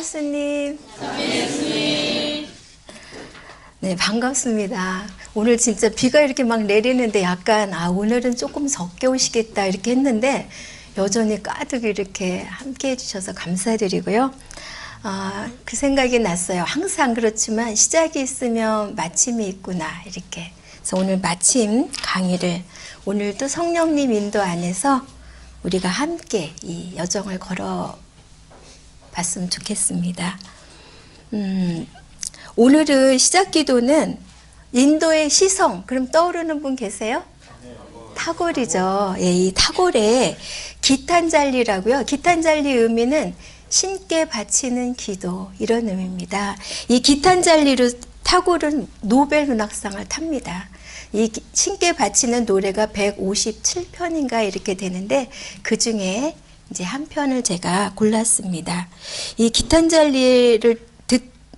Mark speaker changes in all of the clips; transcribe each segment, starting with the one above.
Speaker 1: 예수님. 네, 반갑습니다. 오늘 진짜 비가 이렇게 막 내리는데 약간 오늘은 조금 적게 오시겠다 이렇게 했는데 여전히 가득 이렇게 함께 해주셔서 감사드리고요. 그 생각이 났어요. 항상 그렇지만 시작이 있으면 마침이 있구나 이렇게. 그래서 오늘 마침 강의를 오늘도 성령님 인도 안에서 우리가 함께 이 여정을 걸어 봤으면 좋겠습니다. 오늘은 시작 기도는 인도의 시성. 그럼 떠오르는 분 계세요? 타골이죠. 예, 이 타골의 기탄잘리라고요. 기탄잘리 의미는 신께 바치는 기도 이런 의미입니다. 이 기탄잘리로 타골은 노벨 문학상을 탑니다. 이 신께 바치는 노래가 157편인가 이렇게 되는데 그 중에 이제 한 편을 제가 골랐습니다. 이 기탄잘리를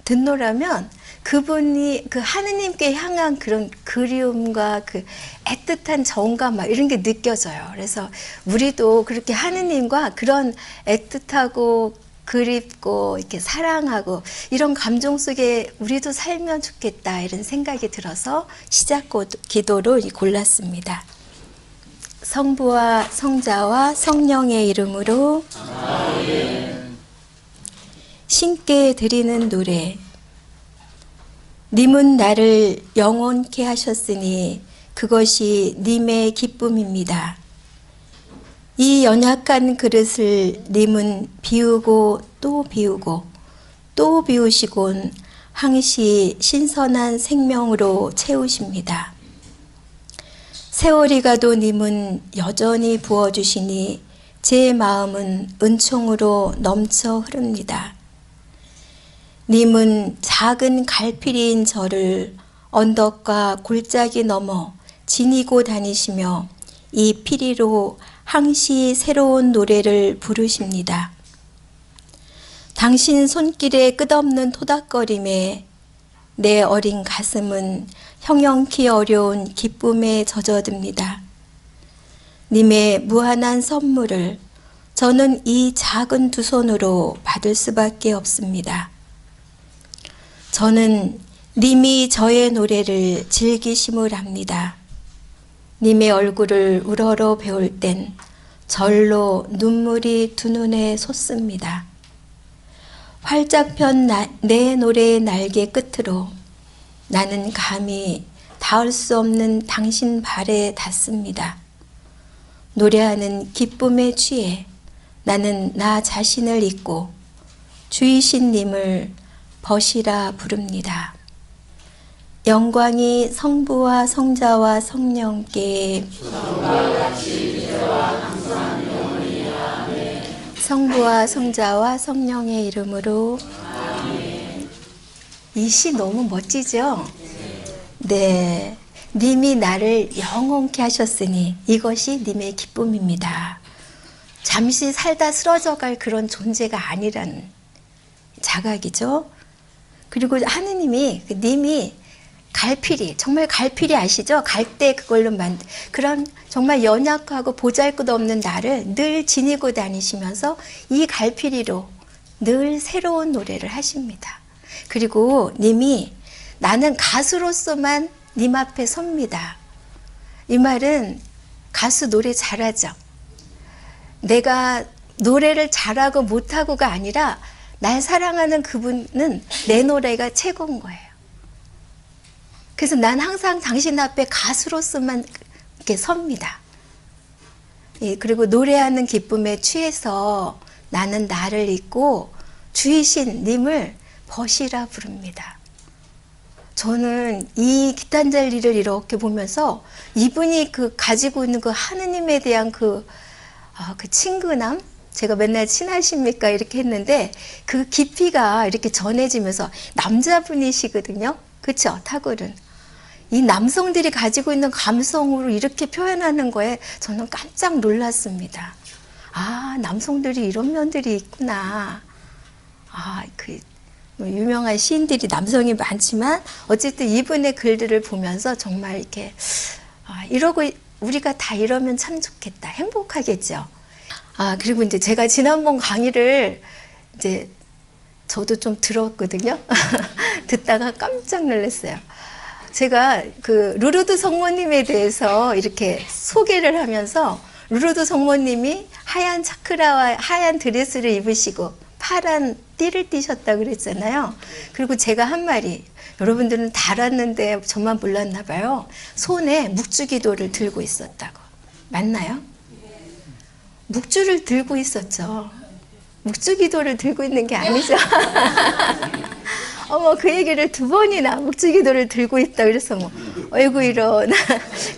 Speaker 1: 듣노라면 그분이 그 하느님께 향한 그런 그리움과 그 애틋한 정감 막 이런 게 느껴져요. 그래서 우리도 그렇게 하느님과 그런 애틋하고 그립고 이렇게 사랑하고 이런 감정 속에 우리도 살면 좋겠다 이런 생각이 들어서 시작 기도로 골랐습니다. 성부와 성자와 성령의 이름으로 아멘. 신께 드리는 노래. 님은 나를 영원케 하셨으니 그것이 님의 기쁨입니다. 이 연약한 그릇을 님은 비우고 또 비우고 또 비우시곤 항시 신선한 생명으로 채우십니다. 세월이 가도 님은 여전히 부어주시니 제 마음은 은총으로 넘쳐 흐릅니다. 님은 작은 갈피리인 저를 언덕과 골짜기 넘어 지니고 다니시며 이 피리로 항시 새로운 노래를 부르십니다. 당신 손길의 끝없는 토닥거림에 내 어린 가슴은 형용키 어려운 기쁨에 젖어듭니다. 님의 무한한 선물을 저는 이 작은 두 손으로 받을 수밖에 없습니다. 저는 님이 저의 노래를 즐기심을 압니다. 님의 얼굴을 우러러 배울 땐 절로 눈물이 두 눈에 솟습니다. 활짝 편 내 노래의 날개 끝으로 나는 감히 닿을 수 없는 당신 발에 닿습니다. 노래하는 기쁨에 취해 나는 나 자신을 잊고 주이신 님을 벗이라 부릅니다. 영광이 성부와 성자와 성령께 성부와 성자와 성령의 이름으로 이 시 너무 멋지죠? 네, 님이 나를 영원케 하셨으니 이것이 님의 기쁨입니다. 잠시 살다 쓰러져갈 그런 존재가 아니라는 자각이죠. 그리고 하느님이 님이 갈피리, 정말 갈피리 아시죠? 갈대 그걸로 만든 그런 정말 연약하고 보잘것없는 나를 늘 지니고 다니시면서 이 갈피리로 늘 새로운 노래를 하십니다. 그리고 님이 나는 가수로서만 님 앞에 섭니다. 이 말은 가수 노래 잘하죠. 내가 노래를 잘하고 못하고가 아니라 날 사랑하는 그분은 내 노래가 최고인 거예요. 그래서 난 항상 당신 앞에 가수로서만 이렇게 섭니다. 그리고 노래하는 기쁨에 취해서 나는 나를 잊고 주이신 님을 벗이라 부릅니다. 저는 이 기탄잘리를 이렇게 보면서 이분이 가지고 있는 그 하느님에 대한 그 친근함, 제가 맨날 친하십니까 이렇게 했는데 그 깊이가 이렇게 전해지면서 남자분이시거든요. 그렇죠? 타골은. 이 남성들이 가지고 있는 감성으로 이렇게 표현하는 거에 저는 깜짝 놀랐습니다. 남성들이 이런 면들이 있구나. 유명한 시인들이 남성이 많지만 어쨌든 이분의 글들을 보면서 정말 이렇게 이러고 우리가 다 이러면 참 좋겠다. 행복하겠죠. 그리고 이제 제가 지난번 강의를 이제 저도 좀 들었거든요. 듣다가 깜짝 놀랐어요. 제가 그 루르드 성모님에 대해서 이렇게 소개를 하면서 루르드 성모님이 하얀 차크라와 하얀 드레스를 입으시고 파란 띠를 띠셨다고 그랬잖아요. 그리고 제가 한 말이, 여러분들은 다 알았는데 저만 몰랐나 봐요. 손에 묵주기도를 들고 있었다고. 맞나요? 묵주를 들고 있었죠. 묵주기도를 들고 있는 게 아니죠. 어머, 그 얘기를 두 번이나 묵주기도를 들고 있다 그래서 뭐 어이구 이런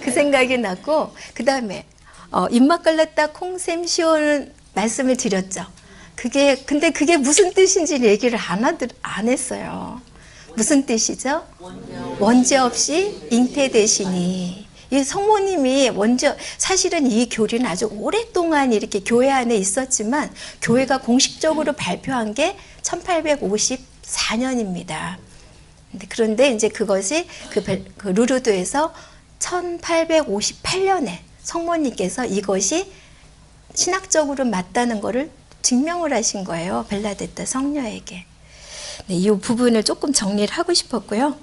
Speaker 1: 그 생각이 났고, 그 다음에 입맛 갈랐다 콩샘 시오는 말씀을 드렸죠. 근데 그게 무슨 뜻인지 얘기를 안 했어요. 무슨 뜻이죠? 원죄 없이 잉태되시니. 이 성모님이 사실은 이 교리는 아주 오랫동안 이렇게 교회 안에 있었지만 교회가 공식적으로 발표한 게 1854년입니다. 그런데 이제 그것이 그 루르드에서 1858년에 성모님께서 이것이 신학적으로 맞다는 것을 증명을 하신 거예요. 벨라데타 성녀에게. 네, 이 부분을 조금 정리를 하고 싶었고요.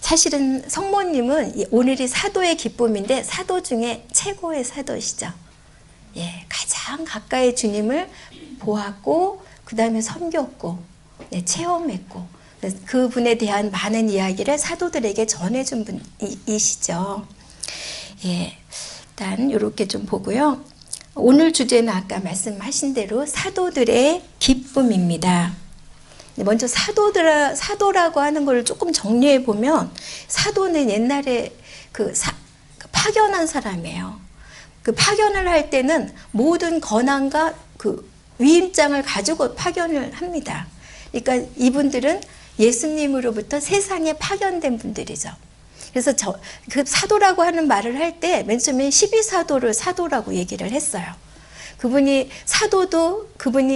Speaker 1: 사실은 성모님은 오늘이 사도의 기쁨인데 사도 중에 최고의 사도시죠. 예, 가장 가까이 주님을 보았고 그 다음에 섬겼고 네, 체험했고 그분에 대한 많은 이야기를 사도들에게 전해준 분이시죠. 예, 일단 이렇게 좀 보고요. 오늘 주제는 아까 말씀하신 대로 사도들의 기쁨입니다. 먼저 사도라고 하는 걸 조금 정리해 보면, 사도는 옛날에 파견한 사람이에요. 그 파견을 할 때는 모든 권한과 그 위임장을 가지고 파견을 합니다. 그러니까 이분들은 예수님으로부터 세상에 파견된 분들이죠. 그래서 그 사도라고 하는 말을 할 때 맨 처음에 12사도를 사도라고 얘기를 했어요. 그분이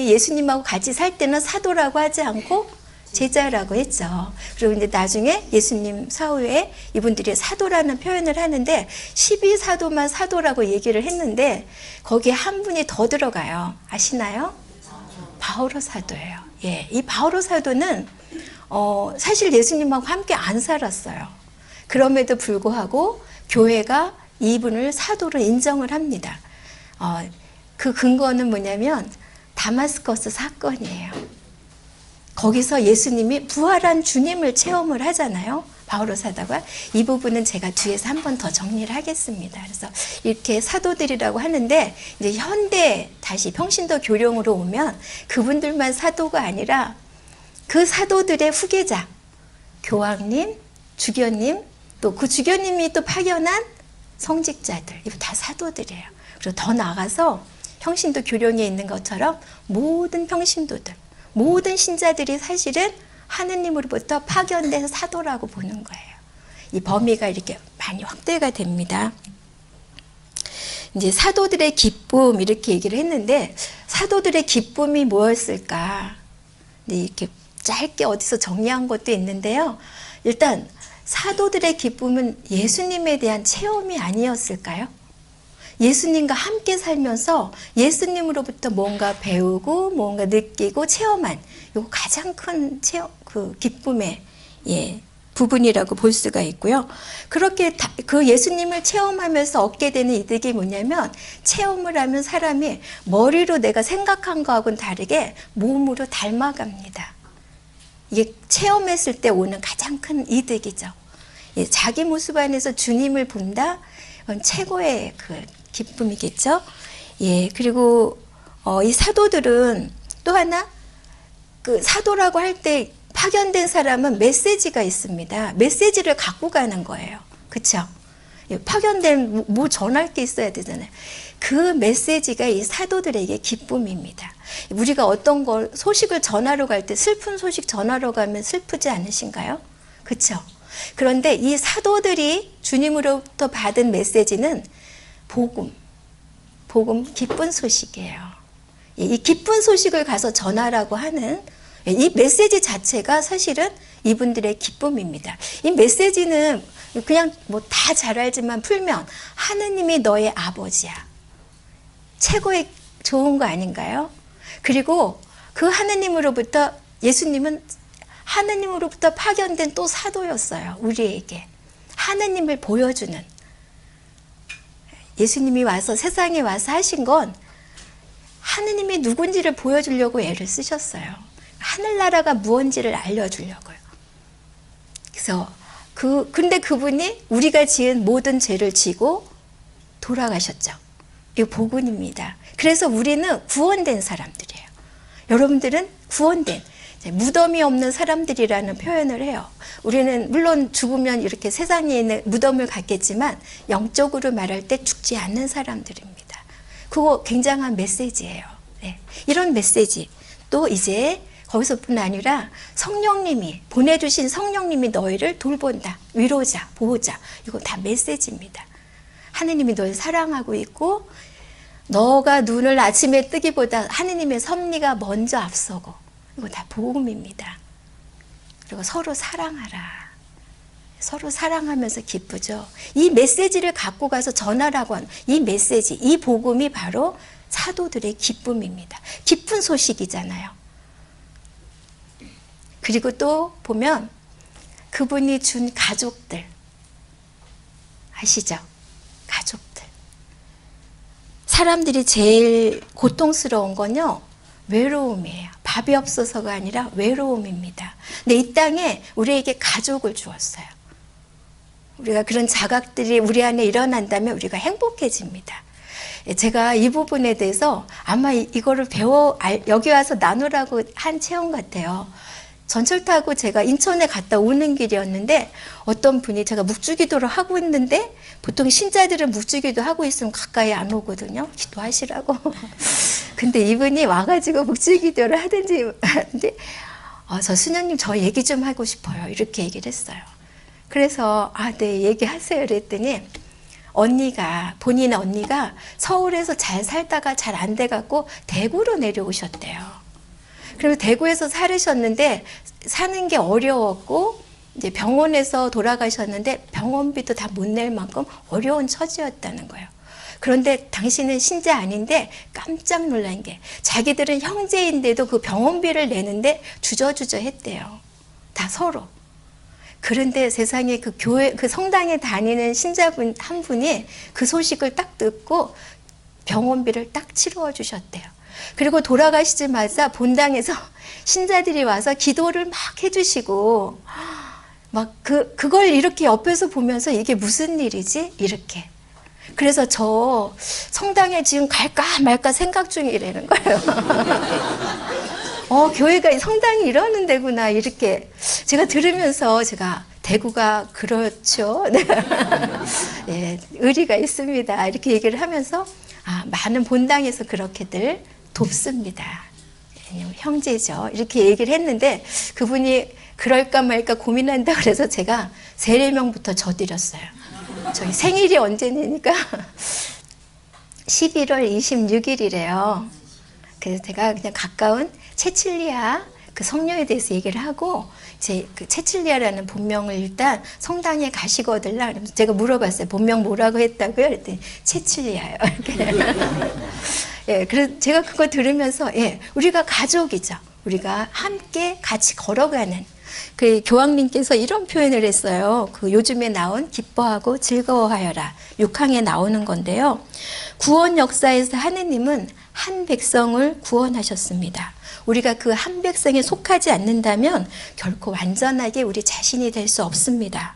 Speaker 1: 예수님하고 같이 살 때는 사도라고 하지 않고 제자라고 했죠. 그리고 이제 나중에 예수님 사후에 이분들이 사도라는 표현을 하는데 12사도만 사도라고 얘기를 했는데 거기에 한 분이 더 들어가요. 아시나요? 바오로 사도예요. 예, 이 바오로 사도는 사실 예수님하고 함께 안 살았어요. 그럼에도 불구하고 교회가 이분을 사도로 인정을 합니다. 그 근거는 뭐냐면 다마스커스 사건이에요. 거기서 예수님이 부활한 주님을 체험을 하잖아요. 바오로 사도가. 이 부분은 제가 뒤에서 한 번 더 정리를 하겠습니다. 그래서 이렇게 사도들이라고 하는데 이제 현대 다시 평신도 교령으로 오면 그분들만 사도가 아니라 그 사도들의 후계자 교황님, 주교님, 또 그 주교님이 또 파견한 성직자들, 이거 다 사도들이에요. 그리고 더 나아가서 평신도 교령에 있는 것처럼 모든 평신도들, 모든 신자들이 사실은 하느님으로부터 파견돼서 사도라고 보는 거예요. 이 범위가 이렇게 많이 확대가 됩니다. 이제 사도들의 기쁨 이렇게 얘기를 했는데 사도들의 기쁨이 뭐였을까? 이렇게 짧게 어디서 정리한 것도 있는데요. 일단 사도들의 기쁨은 예수님에 대한 체험이 아니었을까요? 예수님과 함께 살면서 예수님으로부터 뭔가 배우고 뭔가 느끼고 체험한 이거 가장 큰 기쁨의 부분이라고 볼 수가 있고요. 그렇게 그 예수님을 체험하면서 얻게 되는 이득이 뭐냐면 체험을 하면 사람이 머리로 내가 생각한 거하고는 다르게 몸으로 닮아갑니다. 이게 체험했을 때 오는 가장 큰 이득이죠. 자기 모습 안에서 주님을 본다? 이건 최고의 그 기쁨이겠죠. 예, 그리고 이 사도들은 또 하나 그 사도라고 할 때 파견된 사람은 메시지가 있습니다. 메시지를 갖고 가는 거예요. 그렇죠? 파견된 뭐 전할 게 있어야 되잖아요. 그 메시지가 이 사도들에게 기쁨입니다. 우리가 어떤 걸 소식을 전하러 갈 때 슬픈 소식 전하러 가면 슬프지 않으신가요? 그렇죠? 그런데 이 사도들이 주님으로부터 받은 메시지는 복음, 기쁜 소식이에요. 이 기쁜 소식을 가서 전하라고 하는 이 메시지 자체가 사실은 이분들의 기쁨입니다. 이 메시지는 그냥 뭐 다 잘 알지만 풀면 하느님이 너의 아버지야. 최고의 좋은 거 아닌가요? 그리고 그 하느님으로부터 예수님은 하느님으로부터 파견된 또 사도였어요. 우리에게 하느님을 보여주는, 예수님이 와서 세상에 와서 하신 건 하느님이 누군지를 보여주려고 애를 쓰셨어요. 하늘나라가 무언지를 알려주려고요. 그래서 근데 그분이 우리가 지은 모든 죄를 지고 돌아가셨죠. 이거 복음입니다. 그래서 우리는 구원된 사람들이에요. 여러분들은 구원된, 무덤이 없는 사람들이라는 표현을 해요. 우리는 물론 죽으면 이렇게 세상에 있는 무덤을 갖겠지만 영적으로 말할 때 죽지 않는 사람들입니다. 그거 굉장한 메시지예요. 네. 이런 메시지 또 이제 거기서뿐 아니라 성령님이 보내주신 성령님이 너희를 돌본다, 위로자, 보호자, 이거 다 메시지입니다. 하느님이 너를 사랑하고 있고 너가 눈을 아침에 뜨기보다 하느님의 섭리가 먼저 앞서고, 이거 다 복음입니다. 그리고 서로 사랑하라. 서로 사랑하면서 기쁘죠. 이 메시지를 갖고 가서 전하라고 하는 이 메시지, 이 복음이 바로 사도들의 기쁨입니다. 기쁜 소식이잖아요. 그리고 또 보면 그분이 준 가족들 아시죠? 가족들. 사람들이 제일 고통스러운 건요, 외로움이에요. 밥이 없어서가 아니라 외로움입니다. 근데 이 땅에 우리에게 가족을 주었어요. 우리가 그런 자각들이 우리 안에 일어난다면 우리가 행복해집니다. 제가 이 부분에 대해서 아마 이거를 여기 와서 나누라고 한 체험 같아요. 전철 타고 제가 인천에 갔다 오는 길이었는데 어떤 분이, 제가 묵주기도를 하고 있는데 보통 신자들은 묵주기도 하고 있으면 가까이 안 오거든요. 기도하시라고. 근데 이분이 와가지고 묵주기도를 하든지 하는데 저 수녀님 저 얘기 좀 하고 싶어요. 이렇게 얘기를 했어요. 그래서 네 얘기하세요. 그랬더니 본인 언니가 서울에서 잘 살다가 잘 안 돼갖고 대구로 내려오셨대요. 그리고 대구에서 살으셨는데 사는 게 어려웠고 이제 병원에서 돌아가셨는데 병원비도 다 못 낼 만큼 어려운 처지였다는 거예요. 그런데 당신은 신자 아닌데 깜짝 놀란 게 자기들은 형제인데도 그 병원비를 내는데 주저주저 했대요. 다 서로. 그런데 세상에 그 교회, 그 성당에 다니는 신자분 한 분이 그 소식을 딱 듣고 병원비를 딱 치러와 주셨대요. 그리고 돌아가시자마자 본당에서 신자들이 와서 기도를 막 해주시고, 막 그걸 이렇게 옆에서 보면서 이게 무슨 일이지? 이렇게. 그래서 저 성당에 지금 갈까 말까 생각 중이라는 거예요. 교회가 성당이 이러는 데구나. 이렇게 제가 들으면서 제가 대구가 그렇죠. 네, 의리가 있습니다. 이렇게 얘기를 하면서 많은 본당에서 그렇게들 돕습니다. 형제죠. 이렇게 얘기를 했는데 그분이 그럴까 말까 고민한다 그래서 제가 세례명부터 져드렸어요. 저희 생일이 언제니까 11월 26일이래요. 그래서 제가 그냥 가까운 체칠리아 그 성녀에 대해서 얘기를 하고 이제 그 체칠리아라는 본명을 일단 성당에 가시고 얻으려 그러면서 제가 물어봤어요. 본명 뭐라고 했다고요? 그랬더니 체칠리아요. 예, 그래서 제가 그거 들으면서 우리가 가족이죠. 우리가 함께 같이 걸어가는. 그 교황님께서 이런 표현을 했어요. 그 요즘에 나온 기뻐하고 즐거워하여라 6항에 나오는 건데요. 구원 역사에서 하느님은 한 백성을 구원하셨습니다. 우리가 그 한 백성에 속하지 않는다면 결코 완전하게 우리 자신이 될 수 없습니다.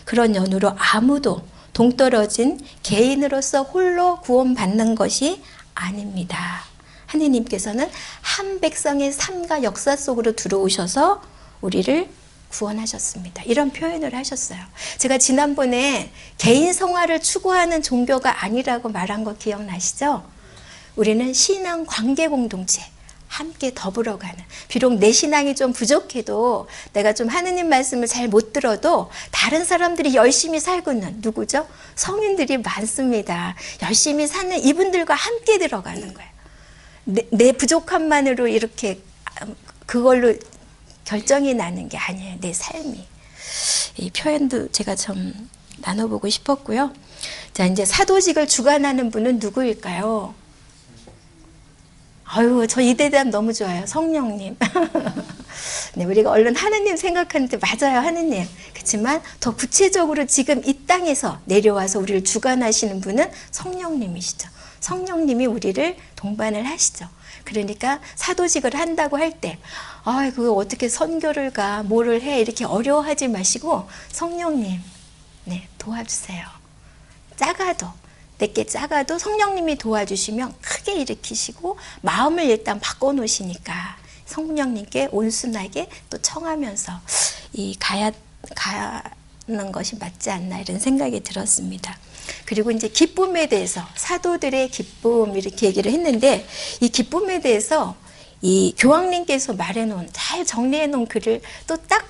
Speaker 1: 그런 연유로 아무도 동떨어진 개인으로서 홀로 구원받는 것이 아닙니다. 하느님께서는 한 백성의 삶과 역사 속으로 들어오셔서 우리를 구원하셨습니다. 이런 표현을 하셨어요. 제가 지난번에 개인 성화를 추구하는 종교가 아니라고 말한 거 기억나시죠? 우리는 신앙 관계 공동체, 함께 더불어가는, 비록 내 신앙이 좀 부족해도 내가 좀 하느님 말씀을 잘 못 들어도 다른 사람들이 열심히 살고 있는, 누구죠? 성인들이 많습니다. 열심히 사는 이분들과 함께 들어가는 거예요. 내 부족함만으로 이렇게 그걸로 결정이 나는 게 아니에요. 내 삶이. 이 표현도 제가 좀 나눠보고 싶었고요. 자, 이제 사도직을 주관하는 분은 누구일까요? 아유, 저 이 대답 너무 좋아요. 성령님. 네, 우리가 얼른 하느님 생각하는데 맞아요, 하느님. 그렇지만 더 구체적으로 지금 이 땅에서 내려와서 우리를 주관하시는 분은 성령님이시죠. 성령님이 우리를 동반을 하시죠. 그러니까 사도직을 한다고 할 때, 그거 어떻게 선교를 가, 뭐를 해, 이렇게 어려워하지 마시고, 성령님, 네, 도와주세요. 작아도, 내게 작아도 성령님이 도와주시면 크게 일으키시고, 마음을 일단 바꿔놓으시니까, 성령님께 온순하게 또 청하면서, 가는 것이 맞지 않나, 이런 생각이 들었습니다. 그리고 이제 기쁨에 대해서 사도들의 기쁨 이렇게 얘기를 했는데 이 기쁨에 대해서 이 교황님께서 말해놓은 잘 정리해놓은 글을 또 딱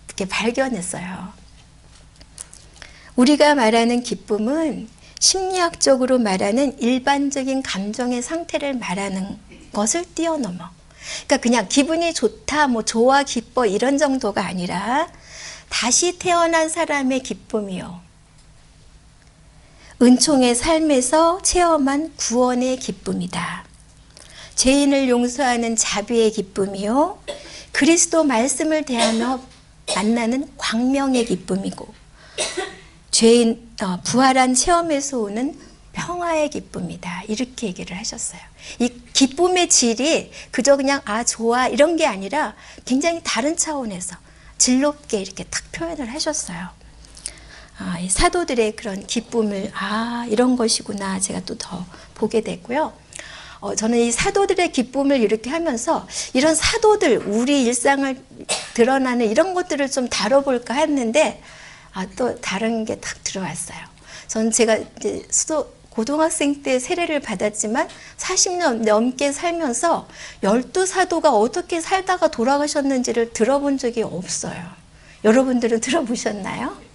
Speaker 1: 이렇게 발견했어요. 우리가 말하는 기쁨은 심리학적으로 말하는 일반적인 감정의 상태를 말하는 것을 뛰어넘어. 그러니까 그냥 기분이 좋다, 뭐 좋아, 기뻐 이런 정도가 아니라 다시 태어난 사람의 기쁨이요. 은총의 삶에서 체험한 구원의 기쁨이다. 죄인을 용서하는 자비의 기쁨이요. 그리스도 말씀을 대하며 만나는 광명의 기쁨이고 부활한 체험에서 오는 평화의 기쁨이다. 이렇게 얘기를 하셨어요. 이 기쁨의 질이 그저 그냥 좋아 이런 게 아니라 굉장히 다른 차원에서 질롭게 이렇게 딱 표현을 하셨어요. 이 사도들의 그런 기쁨을 이런 것이구나 제가 또 더 보게 됐고요. 저는 이 사도들의 기쁨을 이렇게 하면서 이런 사도들 우리 일상을 드러나는 이런 것들을 좀 다뤄볼까 했는데 또 다른 게 딱 들어왔어요. 저는 제가 이제 고등학생 때 세례를 받았지만 40년 넘게 살면서 12사도가 어떻게 살다가 돌아가셨는지를 들어본 적이 없어요. 여러분들은 들어보셨나요?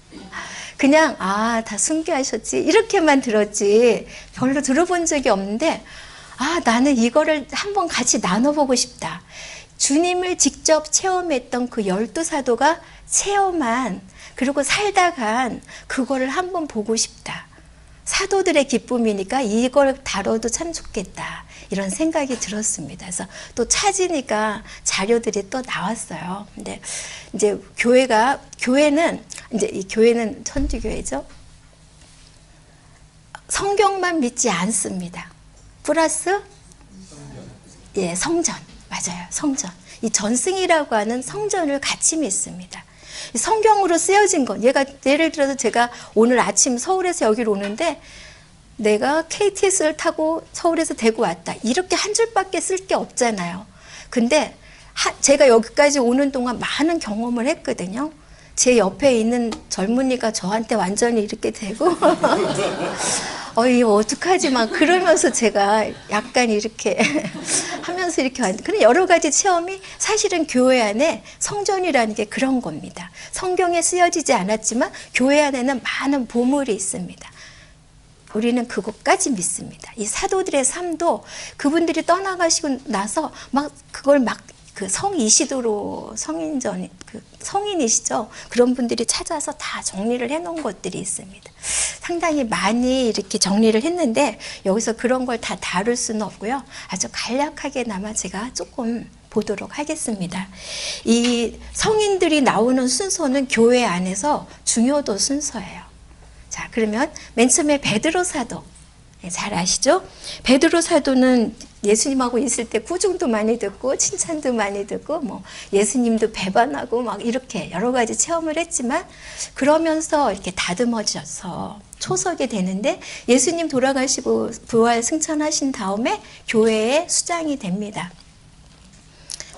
Speaker 1: 그냥 다 순교하셨지 이렇게만 들었지 별로 들어본 적이 없는데 나는 이거를 한번 같이 나눠보고 싶다. 주님을 직접 체험했던 그 12사도가 체험한 그리고 살다간 그거를 한번 보고 싶다. 사도들의 기쁨이니까 이걸 다뤄도 참 좋겠다. 이런 생각이 들었습니다. 그래서 또 찾으니까 자료들이 또 나왔어요. 근데 이제 교회는 이제 이 교회는 천주교회죠. 성경만 믿지 않습니다. 플러스 성전. 맞아요. 성전. 이 전승이라고 하는 성전을 같이 믿습니다. 성경으로 쓰여진 것. 예를 들어서 제가 오늘 아침 서울에서 여기로 오는데 내가 KTX를 타고 서울에서 대구 왔다. 이렇게 한 줄밖에 쓸 게 없잖아요. 근데 제가 여기까지 오는 동안 많은 경험을 했거든요. 제 옆에 있는 젊은이가 저한테 완전히 이렇게 되고 이거 어떡하지 막 그러면서 제가 약간 이렇게 하면서 이렇게 왔는데 그런 여러 가지 체험이 사실은 교회 안에 성전이라는 게 그런 겁니다. 성경에 쓰여지지 않았지만 교회 안에는 많은 보물이 있습니다. 우리는 그것까지 믿습니다. 이 사도들의 삶도 그분들이 떠나가시고 나서 그걸 그 성이시도로 성인이시죠. 그런 분들이 찾아서 다 정리를 해놓은 것들이 있습니다. 상당히 많이 이렇게 정리를 했는데 여기서 그런 걸 다 다룰 수는 없고요. 아주 간략하게나마 제가 조금 보도록 하겠습니다. 이 성인들이 나오는 순서는 교회 안에서 중요도 순서예요. 자, 그러면 맨 처음에 베드로 사도. 잘 아시죠? 베드로 사도는 예수님하고 있을 때 구중도 많이 듣고 칭찬도 많이 듣고 뭐 예수님도 배반하고 막 이렇게 여러 가지 체험을 했지만 그러면서 이렇게 다듬어져서 초석이 되는데 예수님 돌아가시고 부활 승천하신 다음에 교회의 수장이 됩니다.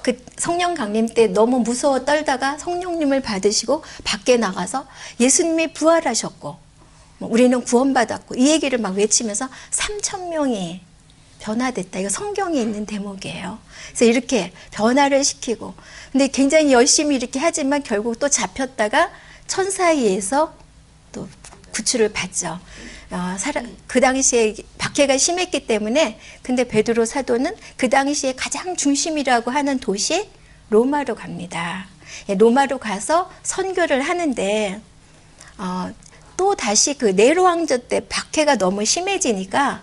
Speaker 1: 그 성령 강림 때 너무 무서워 떨다가 성령님을 받으시고 밖에 나가서 예수님이 부활하셨고 우리는 구원받았고 이 얘기를 막 외치면서 3,000명이 변화됐다. 이거 성경에 있는 대목이에요. 그래서 이렇게 변화를 시키고 근데 굉장히 열심히 이렇게 하지만 결국 또 잡혔다가 천사에 의해서 또 구출을 받죠. 그 당시에 박해가 심했기 때문에 근데 베드로 사도는 그 당시에 가장 중심이라고 하는 도시 로마로 갑니다. 로마로 가서 선교를 하는데 또 다시 그 네로 황제 때 박해가 너무 심해지니까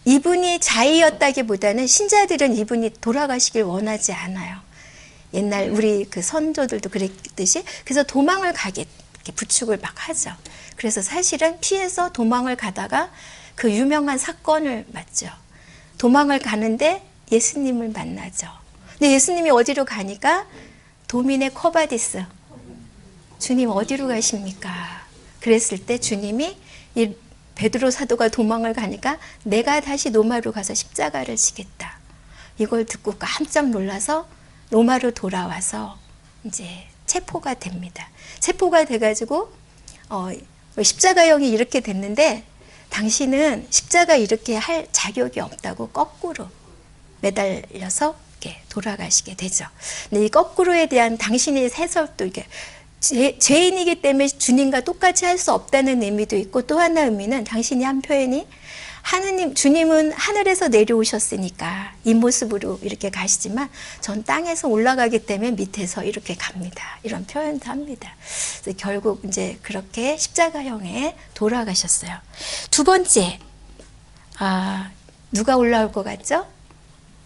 Speaker 1: 이분이 자의였다기보다는 신자들은 이분이 돌아가시길 원하지 않아요. 옛날 우리 그 선조들도 그랬듯이 그래서 도망을 가게 이렇게 부축을 막 하죠. 그래서 사실은 피해서 도망을 가다가 그 유명한 사건을 맞죠. 도망을 가는데 예수님을 만나죠. 근데 예수님이 어디로 가니까 도미네 코바디스, 주님 어디로 가십니까? 그랬을 때 주님이 이 베드로 사도가 도망을 가니까 내가 다시 로마로 가서 십자가를 지겠다. 이걸 듣고 깜짝 놀라서 로마로 돌아와서 이제 체포가 됩니다. 체포가 돼가지고 십자가형이 이렇게 됐는데 당신은 십자가 이렇게 할 자격이 없다고 거꾸로 매달려서 이렇게 돌아가시게 되죠. 근데 이 거꾸로에 대한 당신의 해석도 이게 죄인이기 때문에 주님과 똑같이 할 수 없다는 의미도 있고 또 하나 의미는 당신이 한 표현이 하느님, 주님은 하늘에서 내려오셨으니까 이 모습으로 이렇게 가시지만 전 땅에서 올라가기 때문에 밑에서 이렇게 갑니다. 이런 표현도 합니다. 그래서 결국 이제 그렇게 십자가형에 돌아가셨어요. 두 번째, 누가 올라올 것 같죠?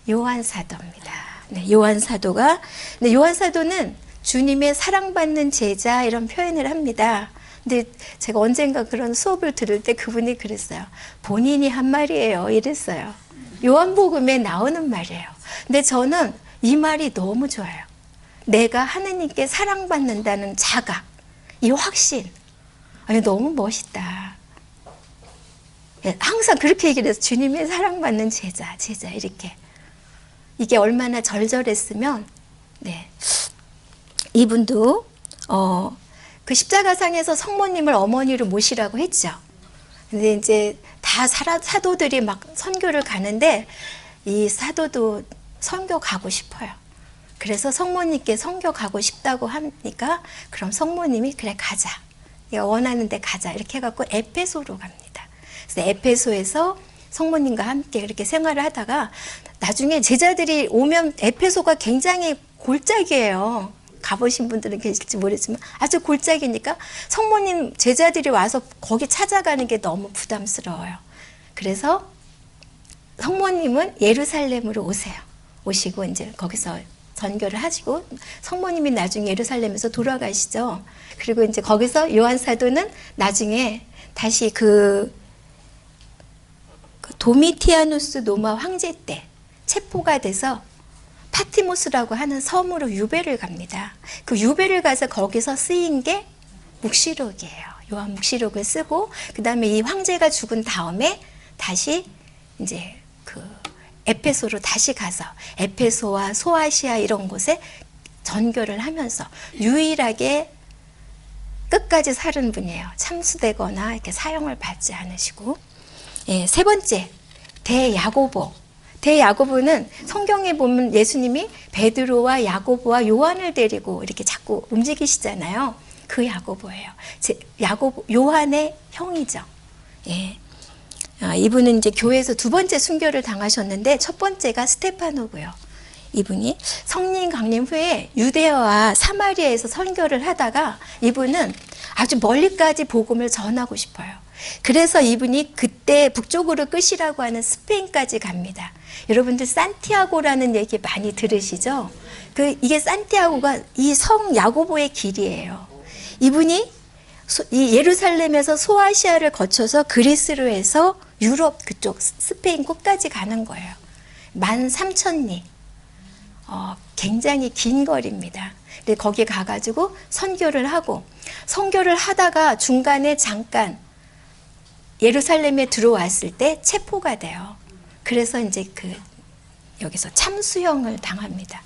Speaker 1: 요한 사도입니다. 네, 요한 사도가, 네, 요한 사도는 주님의 사랑받는 제자 이런 표현을 합니다. 근데 제가 언젠가 그런 수업을 들을 때 그분이 그랬어요. 본인이 한 말이에요. 이랬어요. 요한복음에 나오는 말이에요. 근데 저는 이 말이 너무 좋아요. 내가 하느님께 사랑받는다는 자각, 이 확신. 아니, 너무 멋있다. 항상 그렇게 얘기를 해서 주님의 사랑받는 제자 이렇게. 이게 얼마나 절절했으면, 네. 이분도, 그 십자가상에서 성모님을 어머니로 모시라고 했죠. 근데 이제 다 사도들이 막 선교를 가는데 이 사도도 선교 가고 싶어요. 그래서 성모님께 선교 가고 싶다고 하니까 그럼 성모님이 그래 가자. 네가 원하는 데 가자. 이렇게 해갖고 에페소로 갑니다. 그래서 에페소에서 성모님과 함께 그렇게 생활을 하다가 나중에 제자들이 오면 에페소가 굉장히 골짜기예요. 가보신 분들은 계실지 모르지만 아주 골짜기니까 성모님 제자들이 와서 거기 찾아가는 게 너무 부담스러워요. 그래서 성모님은 예루살렘으로 오세요. 오시고 이제 거기서 전교를 하시고 성모님이 나중에 예루살렘에서 돌아가시죠. 그리고 이제 거기서 요한 사도는 나중에 다시 그 도미티아누스 로마 황제 때 체포가 돼서 파티모스라고 하는 섬으로 유배를 갑니다. 그 유배를 가서 거기서 쓰인 게 묵시록이에요. 요한 묵시록을 쓰고 그 다음에 이 황제가 죽은 다음에 다시 이제 그 에페소로 다시 가서 에페소와 소아시아 이런 곳에 전교를 하면서 유일하게 끝까지 살은 분이에요. 참수되거나 이렇게 사형을 받지 않으시고. 예, 세 번째, 대야고보. 대야고보는 성경에 보면 예수님이 베드로와 야고보와 요한을 데리고 이렇게 자꾸 움직이시잖아요. 그 야고보예요. 요한의 형이죠. 예. 이분은 이제 교회에서 두 번째 순교를 당하셨는데 첫 번째가 스테파노고요. 이분이 성령 강림 후에 유대와 사마리아에서 선교를 하다가 이분은 아주 멀리까지 복음을 전하고 싶어요. 그래서 이분이 그때 북쪽으로 끝이라고 하는 스페인까지 갑니다. 여러분들 산티아고라는 얘기 많이 들으시죠? 이게 산티아고가 이 성 야고보의 길이에요. 이분이 이 예루살렘에서 소아시아를 거쳐서 그리스로 해서 유럽 그쪽 스페인 끝까지 가는 거예요. 13,000리. 굉장히 긴 거리입니다. 근데 거기 가가지고 선교를 하고 선교를 하다가 중간에 잠깐 예루살렘에 들어왔을 때 체포가 돼요. 그래서 이제 여기서 참수형을 당합니다.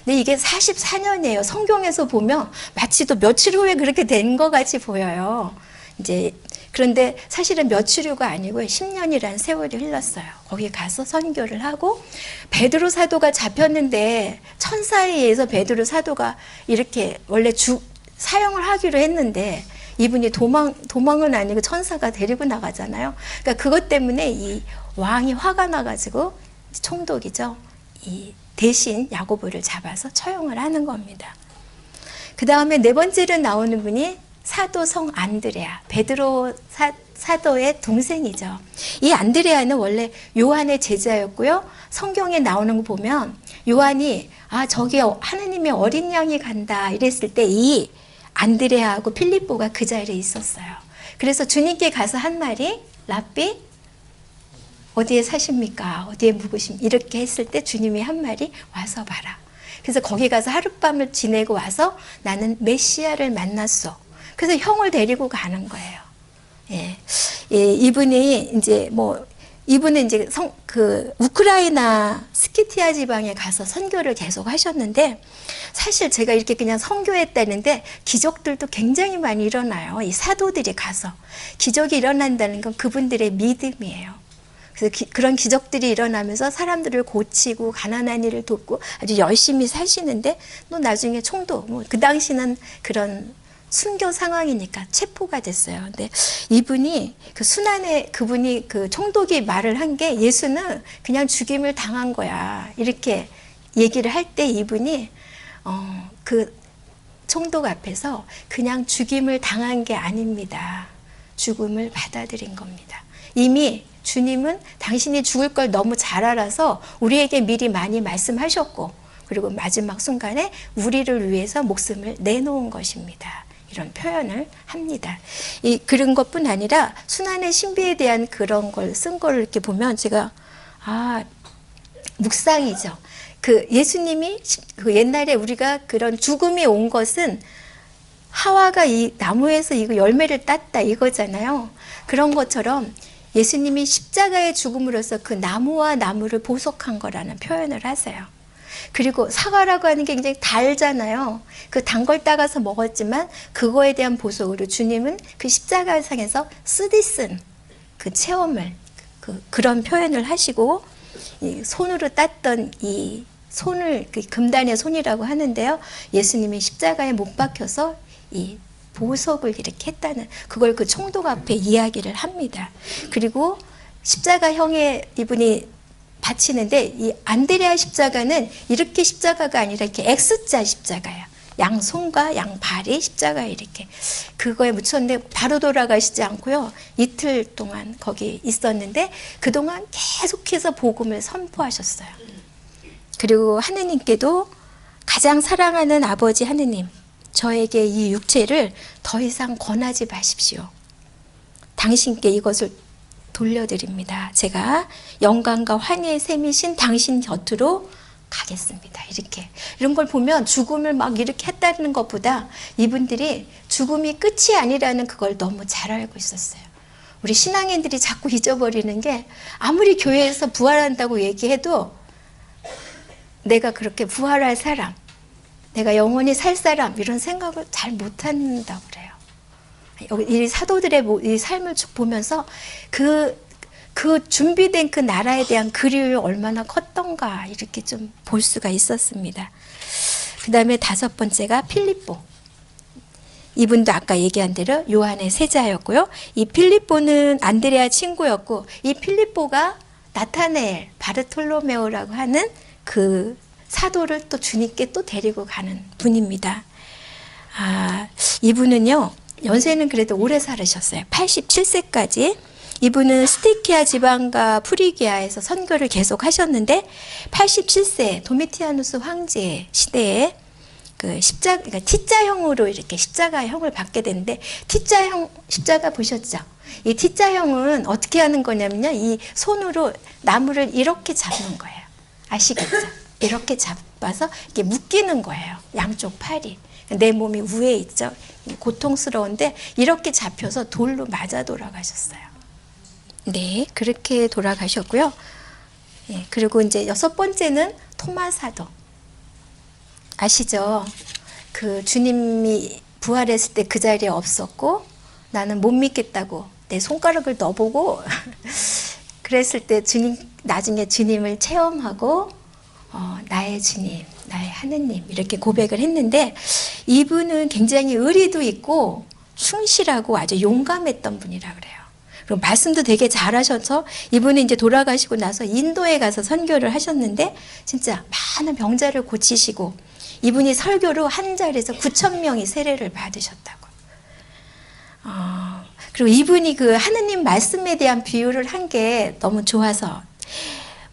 Speaker 1: 근데 이게 44년이에요. 성경에서 보면 마치 또 며칠 후에 그렇게 된 것 같이 보여요. 이제 그런데 사실은 며칠 후가 아니고 10년이라는 세월이 흘렀어요. 거기 가서 선교를 하고 베드로 사도가 잡혔는데 천사에 의해서 베드로 사도가 이렇게 원래 사형을 하기로 했는데 이분이 도망은 아니고 천사가 데리고 나가잖아요. 그러니까 그것 때문에 이 왕이 화가 나가지고 총독이죠. 이 대신 야고보를 잡아서 처형을 하는 겁니다. 그 다음에 네 번째로 나오는 분이 사도 성 안드레아, 베드로 사도의 동생이죠. 이 안드레아는 원래 요한의 제자였고요. 성경에 나오는 거 보면 요한이 저기 하느님의 어린 양이 간다 이랬을 때 이 안드레아하고 필립보가 그 자리에 있었어요. 그래서 주님께 가서 한 말이 랍비 어디에 사십니까? 어디에 묵으십니까? 이렇게 했을 때 주님이 한 말이 와서 봐라. 그래서 거기 가서 하룻밤을 지내고 와서 나는 메시아를 만났어. 그래서 형을 데리고 가는 거예요. 예. 예, 이분은 이제 우크라이나 스키티아 지방에 가서 선교를 계속 하셨는데, 사실 제가 이렇게 그냥 선교했다는데 기적들도 굉장히 많이 일어나요. 이 사도들이 가서 기적이 일어난다는 건 그분들의 믿음이에요. 그래서 그런 기적들이 일어나면서 사람들을 고치고 가난한 이를 돕고 아주 열심히 사시는데, 또 나중에 그 당시는 그런 순교 상황이니까 체포가 됐어요. 근데 이분이 그분이 그 총독이 말을 한 게, 예수는 그냥 죽임을 당한 거야 이렇게 얘기를 할 때, 이분이 그 총독 앞에서 그냥 죽임을 당한 게 아닙니다. 죽음을 받아들인 겁니다. 이미 주님은 당신이 죽을 걸 너무 잘 알아서 우리에게 미리 많이 말씀하셨고, 그리고 마지막 순간에 우리를 위해서 목숨을 내놓은 것입니다. 이런 표현을 합니다. 그런 것뿐 아니라 순환의 신비에 대한 그런 걸 쓴 걸 이렇게 보면 제가 묵상이죠. 그 예수님이 그 옛날에 우리가 그런 죽음이 온 것은 하와가 이 나무에서 이거 열매를 땄다 이거잖아요. 그런 것처럼 예수님이 십자가의 죽음으로써 그 나무와 나무를 보석한 거라는 표현을 하세요. 그리고 사과라고 하는 게 굉장히 달잖아요. 그 단 걸 따가서 먹었지만 그거에 대한 보석으로 주님은 그 십자가상에서 쓰디쓴 그 체험을 그런 표현을 하시고, 이 손으로 땄던 이 손을 그 금단의 손이라고 하는데요. 예수님이 십자가에 못 박혀서 이 보석을 이렇게 했다는 그걸 그 총독 앞에 이야기를 합니다. 그리고 십자가형에 이분이 바치는데, 이 안드레아 십자가는 이렇게 십자가가 아니라 이렇게 X자 십자가야. 양손과 양발이 십자가에 이렇게 그거에 묻혔는데 바로 돌아가시지 않고요. 이틀 동안 거기 있었는데 그동안 계속해서 복음을 선포하셨어요. 그리고 하느님께도 가장 사랑하는 아버지 하느님, 저에게 이 육체를 더 이상 권하지 마십시오. 당신께 이것을 돌려드립니다. 제가 영광과 환희의 셈이신 당신 곁으로 가겠습니다. 이런 걸 보면 죽음을 막 이렇게 했다는 것보다 이분들이 죽음이 끝이 아니라는 그걸 너무 잘 알고 있었어요. 우리 신앙인들이 자꾸 잊어버리는 게, 아무리 교회에서 부활한다고 얘기해도 내가 그렇게 부활할 사람, 내가 영원히 살 사람, 이런 생각을 잘 못한다고 그래요. 이 사도들의 이 삶을 쭉 보면서 그 준비된 그 나라에 대한 그리움이 얼마나 컸던가 이렇게 좀 볼 수가 있었습니다. 그 다음에 5번째가 필립보. 이분도 아까 얘기한 대로 요한의 세자였고요. 이 필립보는 안드레아 친구였고, 이 필립보가 나타네엘, 바르톨로메오라고 하는 그 사도를 또 주님께 또 데리고 가는 분입니다. 이분은요, 연세는 그래도 오래 살으셨어요. 87세까지. 이분은 스티키아 지방과 프리기아에서 선교를 계속 하셨는데, 87세 도미티아누스 황제 시대에 그 그러니까 T자형으로 이렇게 십자가형을 받게 되는데, T자형 십자가 보셨죠? 이 T자형은 어떻게 하는 거냐면요, 이 손으로 나무를 이렇게 잡는 거예요. 아시겠죠? 이렇게 잡아서 이렇게 묶이는 거예요. 양쪽 팔이. 내 몸이 위에 있죠. 고통스러운데 이렇게 잡혀서 돌로 맞아 돌아가셨어요. 네, 그렇게 돌아가셨고요. 예, 그리고 이제 6번째는 토마 사도. 아시죠? 그 주님이 부활했을 때 그 자리에 없었고, 나는 못 믿겠다고 내 손가락을 넣어보고 그랬을 때 나중에 주님을 체험하고 나의 주님, 나의 하느님 이렇게 고백을 했는데, 이분은 굉장히 의리도 있고 충실하고 아주 용감했던 분이라 그래요. 그리고 말씀도 되게 잘하셔서 이분은 이제 돌아가시고 나서 인도에 가서 선교를 하셨는데, 진짜 많은 병자를 고치시고, 이분이 설교로 한 자리에서 9,000명이 세례를 받으셨다고. 그리고 이분이 그 하느님 말씀에 대한 비유를 한 게 너무 좋아서,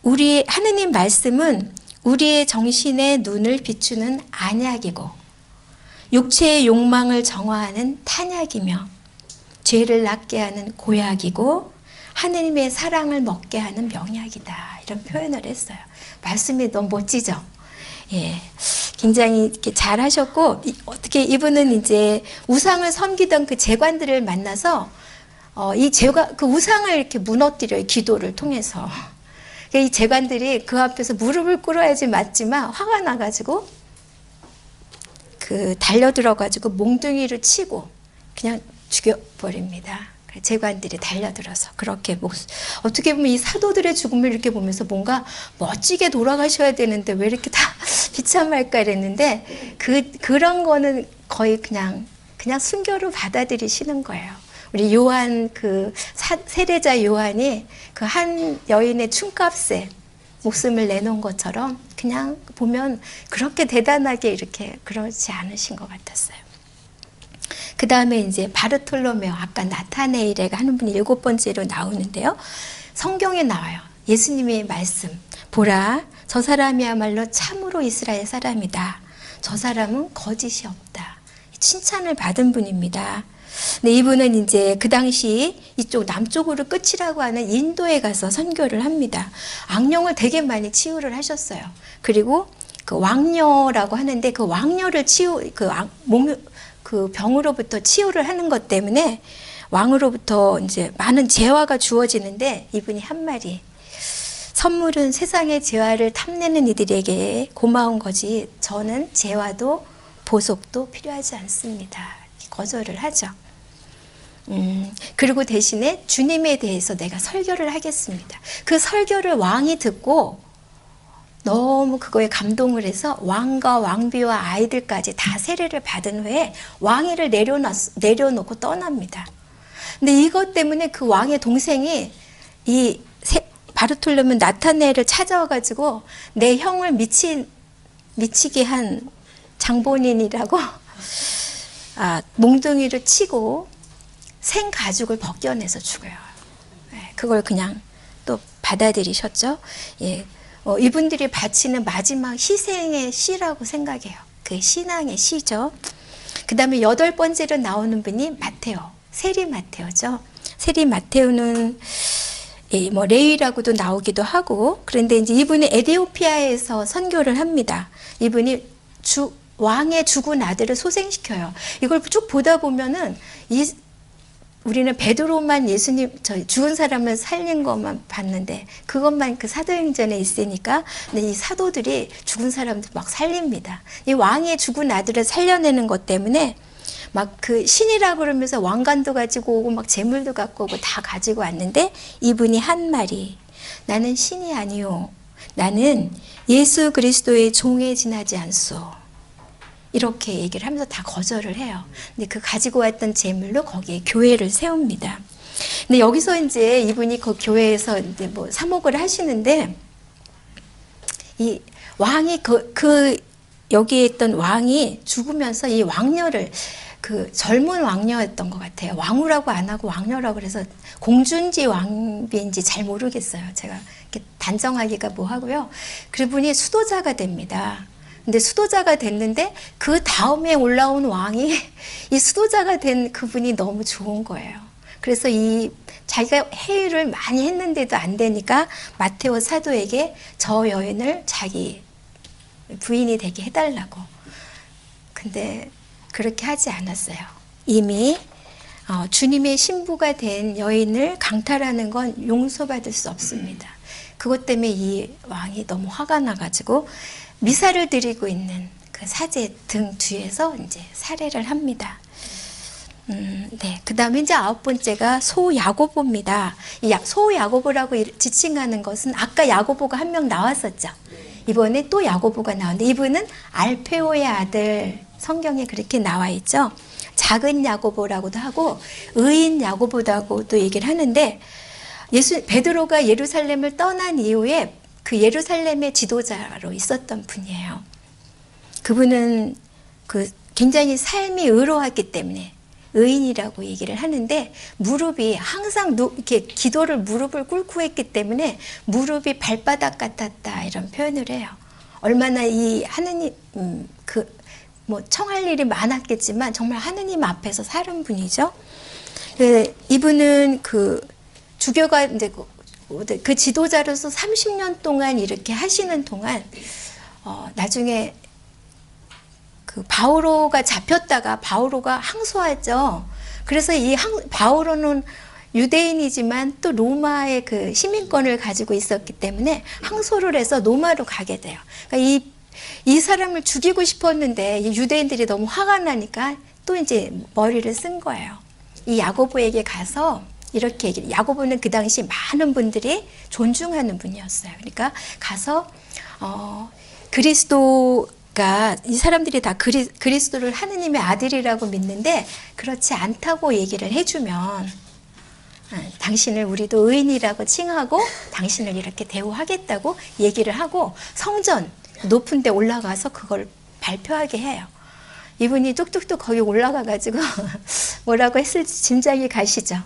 Speaker 1: 우리 하느님 말씀은 우리의 정신의 눈을 비추는 안약이고 육체의 욕망을 정화하는 탄약이며 죄를 낫게 하는 고약이고 하느님의 사랑을 먹게 하는 명약이다. 이런 표현을 했어요. 말씀이 너무 멋지죠? 예, 굉장히 이렇게 잘 하셨고, 어떻게 이분은 이제 우상을 섬기던 그 제관들을 만나서 그 우상을 이렇게 무너뜨려요. 기도를 통해서. 이 제관들이 그 앞에서 무릎을 꿇어야지 맞지만 화가 나가지고 달려들어가지고 몽둥이를 치고 그냥 죽여버립니다. 제관들이 달려들어서 그렇게 어떻게 보면 이 사도들의 죽음을 이렇게 보면서 뭔가 멋지게 돌아가셔야 되는데 왜 이렇게 다 비참할까 이랬는데 그런 거는 거의 그냥 순교로 받아들이시는 거예요. 우리 요한 세례자 요한이 그 한 여인의 춤값에 목숨을 내놓은 것처럼 그냥 보면 그렇게 대단하게 이렇게 그러지 않으신 것 같았어요. 그 다음에 이제 바르톨로메오, 아까 나타네일에가 하는 분이 7번째로 나오는데요. 성경에 나와요. 예수님의 말씀. 보라, 저 사람이야말로 참으로 이스라엘 사람이다. 저 사람은 거짓이 없다. 칭찬을 받은 분입니다. 근데 이분은 이제 그 당시 이쪽 남쪽으로 끝이라고 하는 인도에 가서 선교를 합니다. 악령을 되게 많이 치유를 하셨어요. 그리고 그 왕녀라고 하는데 그 왕녀를 그 병으로부터 치유를 하는 것 때문에 왕으로부터 이제 많은 재화가 주어지는데 이분이 한 말이 선물은 세상의 재화를 탐내는 이들에게 고마운 거지 저는 재화도 보석도 필요하지 않습니다. 거절을 하죠. 그리고 대신에 주님에 대해서 내가 설교를 하겠습니다. 그 설교를 왕이 듣고 너무 그거에 감동을 해서 왕과 왕비와 아이들까지 다 세례를 받은 후에 왕위를 내려놓고 떠납니다. 근데 이것 때문에 그 왕의 동생이 바르톨로메오 나타네를 찾아와가지고 내 형을 미치게 한 장본인이라고 몽둥이를 치고 생 가죽을 벗겨내서 죽어요. 그걸 그냥 또 받아들이셨죠. 예. 이분들이 바치는 마지막 희생의 시라고 생각해요. 그 신앙의 시죠. 그 다음에 8번째로 나오는 분이 마테오, 세리 마테오죠. 세리 마테오는 레위라고도 나오기도 하고, 그런데 이제 이분이 에티오피아에서 선교를 합니다. 이분이 왕의 죽은 아들을 소생시켜요. 이걸 쭉 보다 보면은 우리는 베드로만 죽은 사람을 살린 것만 봤는데 그것만 그 사도행전에 있으니까 근데 이 사도들이 죽은 사람들 막 살립니다. 이 왕의 죽은 아들을 살려내는 것 때문에 막 그 신이라 그러면서 왕관도 가지고 오고 막 재물도 갖고 오고 다 가지고 왔는데 이분이 한 말이 나는 신이 아니요 나는 예수 그리스도의 종에 지나지 않소. 이렇게 얘기를 하면서 다 거절을 해요. 근데 그 가지고 왔던 재물로 거기에 교회를 세웁니다. 근데 여기서 이제 이분이 그 교회에서 이제 뭐 사목을 하시는데 이 왕이 여기에 있던 왕이 죽으면서 이 왕녀를 그 젊은 왕녀였던 것 같아요. 왕후라고 안 하고 왕녀라고 그래서 공주인지 왕비인지 잘 모르겠어요. 제가 이렇게 단정하기가 뭐하고요. 그분이 수도자가 됩니다. 근데 수도자가 됐는데 그 다음에 올라온 왕이 이 수도자가 된 그분이 너무 좋은 거예요. 그래서 자기가 회유를 많이 했는데도 안 되니까 마테오 사도에게 저 여인을 자기 부인이 되게 해달라고. 근데 그렇게 하지 않았어요. 이미 주님의 신부가 된 여인을 강탈하는 건 용서받을 수 없습니다. 그것 때문에 이 왕이 너무 화가 나가지고 미사를 드리고 있는 그 사제 등 뒤에서 이제 살해를 합니다. 네. 그 다음에 이제 9번째가 소야고보입니다. 이 소야고보라고 지칭하는 것은 아까 야고보가 한 명 나왔었죠. 이번에 또 야고보가 나오는데 이분은 알페오의 아들, 성경에 그렇게 나와 있죠. 작은 야고보라고도 하고 의인 야고보라고도 얘기를 하는데 베드로가 예루살렘을 떠난 이후에 그 예루살렘의 지도자로 있었던 분이에요. 그분은 굉장히 삶이 의로웠기 때문에 의인이라고 얘기를 하는데 무릎이 항상 이렇게 무릎을 꿇고 했기 때문에 무릎이 발바닥 같았다 이런 표현을 해요. 얼마나 이 하느님 뭐 청할 일이 많았겠지만 정말 하느님 앞에서 사는 분이죠. 이분은 그 주교가 이제 그 지도자로서 30년 동안 이렇게 하시는 동안 나중에 그 바오로가 잡혔다가 바오로가 항소하죠. 그래서 이 바오로는 유대인이지만 또 로마의 그 시민권을 가지고 있었기 때문에 항소를 해서 로마로 가게 돼요. 그러니까 이 사람을 죽이고 싶었는데 이 유대인들이 너무 화가 나니까 또 이제 머리를 쓴 거예요. 이 야고보에게 가서 이렇게 얘기를, 야고보는 그 당시 많은 분들이 존중하는 분이었어요. 그러니까 가서 그리스도가 이 사람들이 다 그리스도를 하느님의 아들이라고 믿는데 그렇지 않다고 얘기를 해주면 당신을 우리도 의인이라고 칭하고 당신을 이렇게 대우하겠다고 얘기를 하고 성전 높은 데 올라가서 그걸 발표하게 해요. 이분이 뚝뚝뚝 거기 올라가 가지고 뭐라고 했을지 짐작이 가시죠.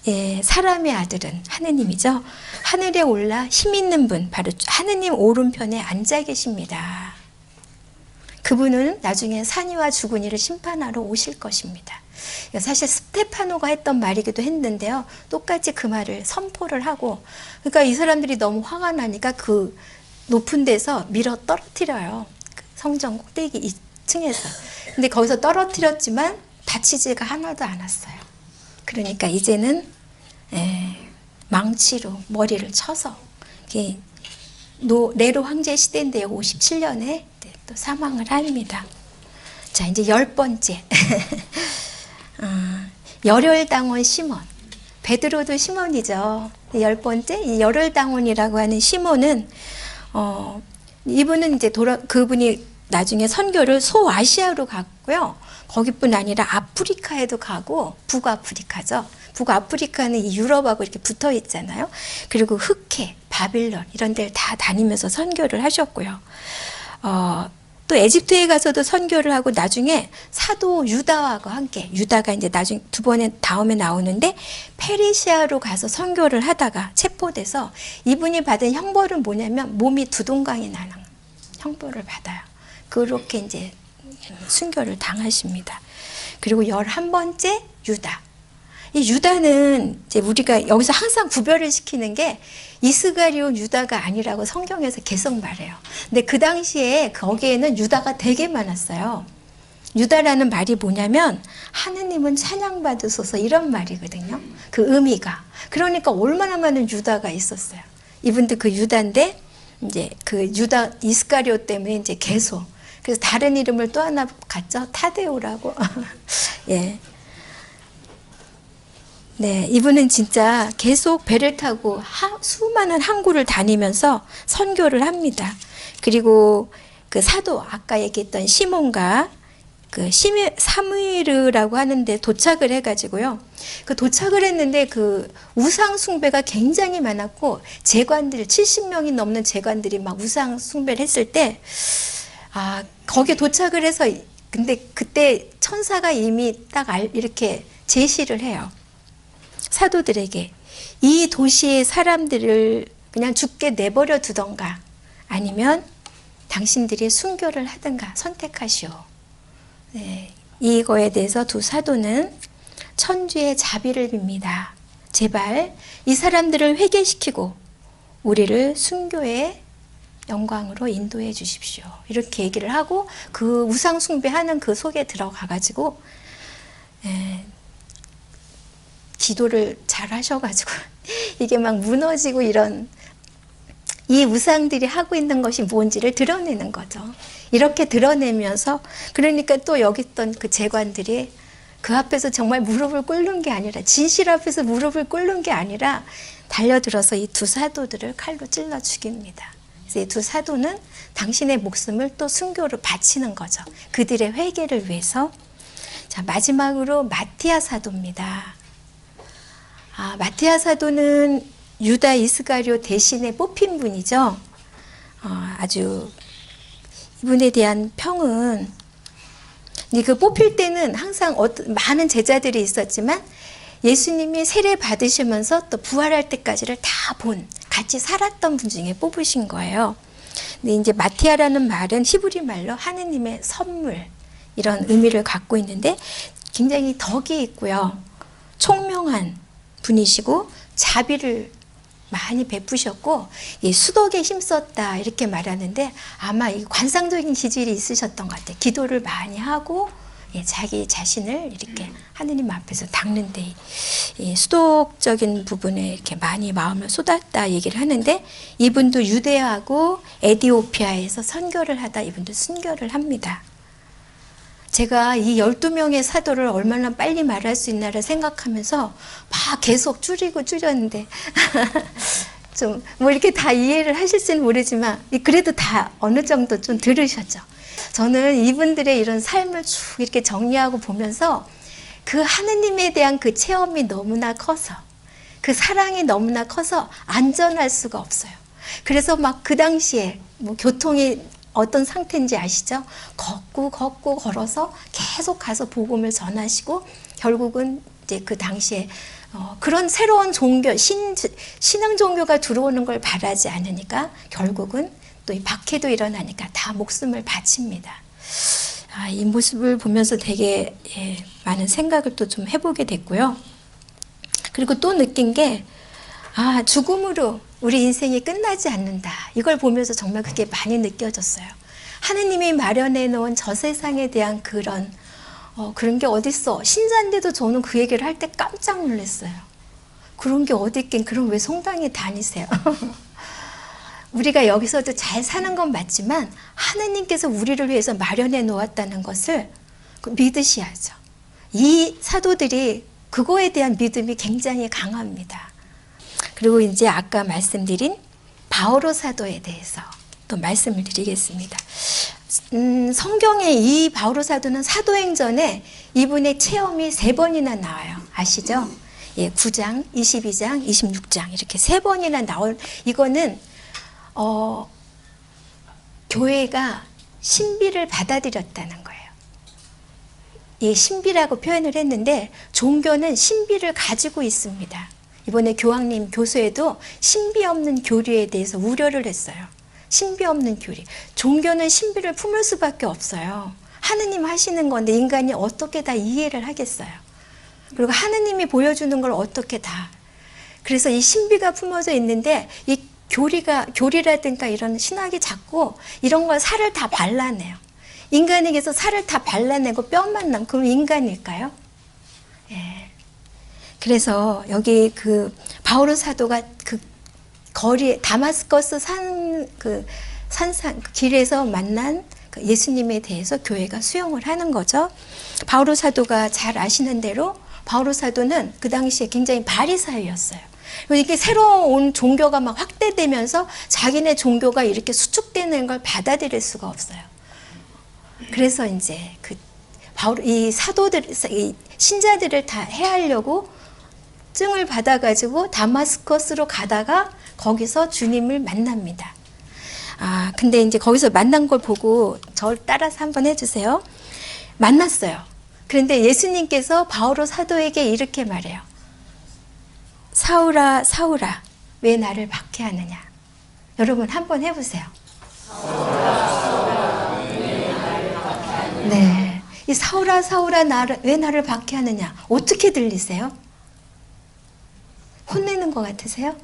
Speaker 1: 예, 사람의 아들은 하느님이죠. 하늘에 올라 힘 있는 분, 바로 하느님 오른편에 앉아 계십니다. 그분은 나중에 산이와 죽은이를 심판하러 오실 것입니다. 사실 스테파노가 했던 말이기도 했는데요. 똑같이 그 말을 선포를 하고, 그러니까 이 사람들이 너무 화가 나니까 그 높은 데서 밀어 떨어뜨려요. 성전 꼭대기 2층에서. 근데 거기서 떨어뜨렸지만 다치지가 하나도 않았어요. 그러니까 이제는 망치로 머리를 쳐서 네로 황제 시대인데요. 57년에 또 사망을 합니다. 자, 이제 10번째. 열혈당원 시몬. 베드로도 시몬이죠. 10번째, 이 열혈당원이라고 하는 시몬은 이분은 이제 그분이 나중에 선교를 소아시아로 갔고요. 거기뿐 아니라 아프리카에도 가고, 북아프리카죠. 북아프리카는 이 유럽하고 이렇게 붙어 있잖아요. 그리고 흑해, 바빌론 이런 데를 다 다니면서 선교를 하셨고요. 또 에집트에 가서도 선교를 하고 나중에 사도 유다와 함께, 유다가 이제 나중에 다음에 나오는데 페르시아로 가서 선교를 하다가 체포돼서 이분이 받은 형벌은 뭐냐면 몸이 두동강이 나는 형벌을 받아요. 그렇게 이제 순교를 당하십니다. 그리고 11번째 유다. 이 유다는 이제 우리가 여기서 항상 구별을 시키는 게 이스가리온 유다가 아니라고 성경에서 계속 말해요. 근데 그 당시에 거기에는 유다가 되게 많았어요. 유다라는 말이 뭐냐면 하느님은 찬양받으소서 이런 말이거든요. 그 의미가. 그러니까 얼마나 많은 유다가 있었어요. 이분도 그 유다인데 이제 그 유다 이스가리온 때문에 이제 계속. 그래서 다른 이름을 또 하나 갖죠. 타데오라고. 예. 네, 이분은 진짜 계속 배를 타고 수많은 항구를 다니면서 선교를 합니다. 그리고 그 사도 아까 얘기했던 시몬과 그 사무엘이라고 하는데 도착을 해가지고요. 그 도착을 했는데 그 우상 숭배가 굉장히 많았고 재관들 70명이 넘는 재관들이 막 우상 숭배를 했을 때 거기에 도착을 해서 근데 그때 천사가 이미 딱 이렇게 제시를 해요. 사도들에게 이 도시의 사람들을 그냥 죽게 내버려 두던가 아니면 당신들이 순교를 하든가 선택하시오. 네, 이거에 대해서 두 사도는 천주의 자비를 빕니다. 제발 이 사람들을 회개시키고 우리를 순교의 영광으로 인도해 주십시오. 이렇게 얘기를 하고 그 우상 숭배하는 그 속에 들어가 가지고 기도를 잘 하셔가지고 이게 막 무너지고 이런 이 우상들이 하고 있는 것이 뭔지를 드러내는 거죠. 이렇게 드러내면서 그러니까 또 여기 있던 그 재관들이 그 앞에서 정말 무릎을 꿇는 게 아니라 진실 앞에서 무릎을 꿇는 게 아니라 달려들어서 이 두 사도들을 칼로 찔러 죽입니다. 그래서 이 두 사도는 당신의 목숨을 또 순교로 바치는 거죠. 그들의 회개를 위해서. 자, 마지막으로 마티아 사도입니다. 마티아 사도는 유다 이스가리오 대신에 뽑힌 분이죠. 아주 이분에 대한 평은 그 뽑힐 때는 항상 많은 제자들이 있었지만 예수님이 세례 받으시면서 또 부활할 때까지를 다 같이 살았던 분 중에 뽑으신 거예요. 근데 이제 마티아라는 말은 히브리 말로 하느님의 선물 이런 의미를 갖고 있는데 굉장히 덕이 있고요. 총명한 분이시고 자비를 많이 베푸셨고 수덕에 힘썼다 이렇게 말하는데 아마 이 관상적인 기질이 있으셨던 것 같아요. 기도를 많이 하고 자기 자신을 이렇게 하느님 앞에서 닦는데 수독적인 부분에 이렇게 많이 마음을 쏟았다 얘기를 하는데 이분도 유대하고 에디오피아에서 선교를 하다 이분도 순교를 합니다. 제가 이 12명의 사도를 얼마나 빨리 말할 수 있나를 생각하면서 막 계속 줄였는데 좀 뭐 이렇게 다 이해를 하실지는 모르지만 그래도 다 어느 정도 좀 들으셨죠. 저는 이분들의 이런 삶을 쭉 이렇게 정리하고 보면서 그 하느님에 대한 그 체험이 너무나 커서 그 사랑이 너무나 커서 안전할 수가 없어요. 그래서 막 그 당시에 뭐 교통이 어떤 상태인지 아시죠? 걷고 걸어서 계속 가서 복음을 전하시고 결국은 이제 그 당시에 그런 새로운 종교, 신앙 종교가 들어오는 걸 바라지 않으니까 결국은 또 이 박해도 일어나니까 다 목숨을 바칩니다. 이 모습을 보면서 되게 많은 생각을 또 좀 해보게 됐고요. 그리고 또 느낀 게 죽음으로 우리 인생이 끝나지 않는다. 이걸 보면서 정말 그게 많이 느껴졌어요. 하느님이 마련해 놓은 저 세상에 대한 그런 게 어딨어. 신자인데도 저는 그 얘기를 할 때 깜짝 놀랐어요. 그런 게 어디 있긴. 그럼 왜 성당에 다니세요? 우리가 여기서도 잘 사는 건 맞지만 하느님께서 우리를 위해서 마련해 놓았다는 것을 믿으셔야죠. 이 사도들이 그거에 대한 믿음이 굉장히 강합니다. 그리고 이제 아까 말씀드린 바오로 사도에 대해서 또 말씀을 드리겠습니다. 성경에 이 바오로 사도는 사도행전에 이분의 체험이 3번이나 나와요. 아시죠? 9장, 22장, 26장 이렇게 3번이나 나올 이거는 교회가 신비를 받아들였다는 거예요. 신비라고 표현을 했는데 종교는 신비를 가지고 있습니다. 이번에 교황님 교수에도 신비 없는 교리에 대해서 우려를 했어요. 신비 없는 교리. 종교는 신비를 품을 수밖에 없어요. 하느님 하시는 건데 인간이 어떻게 다 이해를 하겠어요. 그리고 하느님이 보여주는 걸 어떻게 다. 그래서 이 신비가 품어져 있는데 이 교리라든가 이런 신학이 자꾸 이런 걸 살을 다 발라내요. 인간에게서 살을 다 발라내고 뼈만 남. 그럼 인간일까요? 그래서 여기 그 바오로 사도가 그 거리 다마스커스 산상 길에서 만난 그 예수님에 대해서 교회가 수용을 하는 거죠. 바오로 사도가 잘 아시는 대로 바오로 사도는 그 당시에 굉장히 바리사이였어요. 이게 새로 온 종교가 막 확대되면서 자기네 종교가 이렇게 수축되는 걸 받아들일 수가 없어요. 그래서 이제 이 사도들, 이 신자들을 다 해하려고 증을 받아가지고 다마스커스로 가다가 거기서 주님을 만납니다. 근데 이제 거기서 만난 걸 보고 저를 따라서 한번 해주세요. 만났어요. 그런데 예수님께서 바오로 사도에게 이렇게 말해요. 사울아, 사울아, 왜 나를 박해하느냐? 여러분 한번 해보세요. 네, 이 사울아, 사울아, 왜 나를 박해하느냐? 어떻게 들리세요? 혼내는 것 같으세요?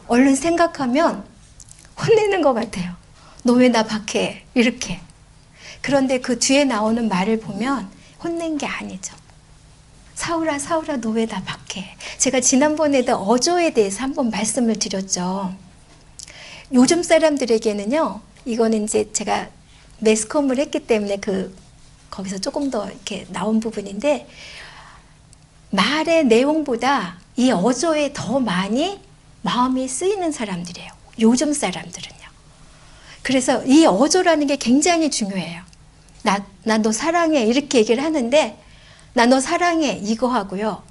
Speaker 1: 얼른 생각하면 혼내는 것 같아요. 너 왜 나 박해? 이렇게. 그런데 그 뒤에 나오는 말을 보면 혼낸 게 아니죠. 사울아, 사울아, 너 왜 나 박해? 제가 지난번에도 어조에 대해서 한번 말씀을 드렸죠. 요즘 사람들에게는요, 이거는 이제 제가 매스컴을 했기 때문에 거기서 조금 더 이렇게 나온 부분인데, 말의 내용보다 이 어조에 더 많이 마음이 쓰이는 사람들이에요. 요즘 사람들은요. 그래서 이 어조라는 게 굉장히 중요해요. 나 너 사랑해 이렇게 얘기를 하는데 나 너 사랑해 이거 하고요.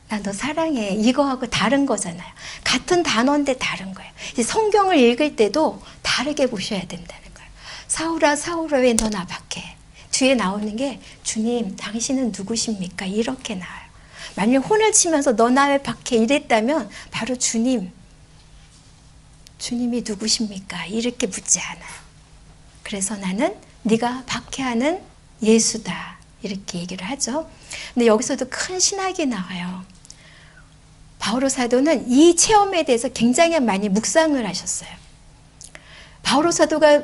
Speaker 1: 나 너 사랑해 이거하고 다른 거잖아요. 같은 단어인데 다른 거예요. 성경을 읽을 때도 다르게 보셔야 된다는 거예요. 사울아 사울아 왜 너 나 박해? 뒤에 나오는 게 주님 당신은 누구십니까? 이렇게 나와요. 만약 혼을 치면서 너 나 왜 박해 이랬다면 바로 주님 주님이 누구십니까? 이렇게 묻지 않아요. 그래서 나는 네가 박해하는 예수다. 이렇게 얘기를 하죠. 근데 여기서도 큰 신학이 나와요. 바오로 사도는 이 체험에 대해서 굉장히 많이 묵상을 하셨어요. 바오로 사도가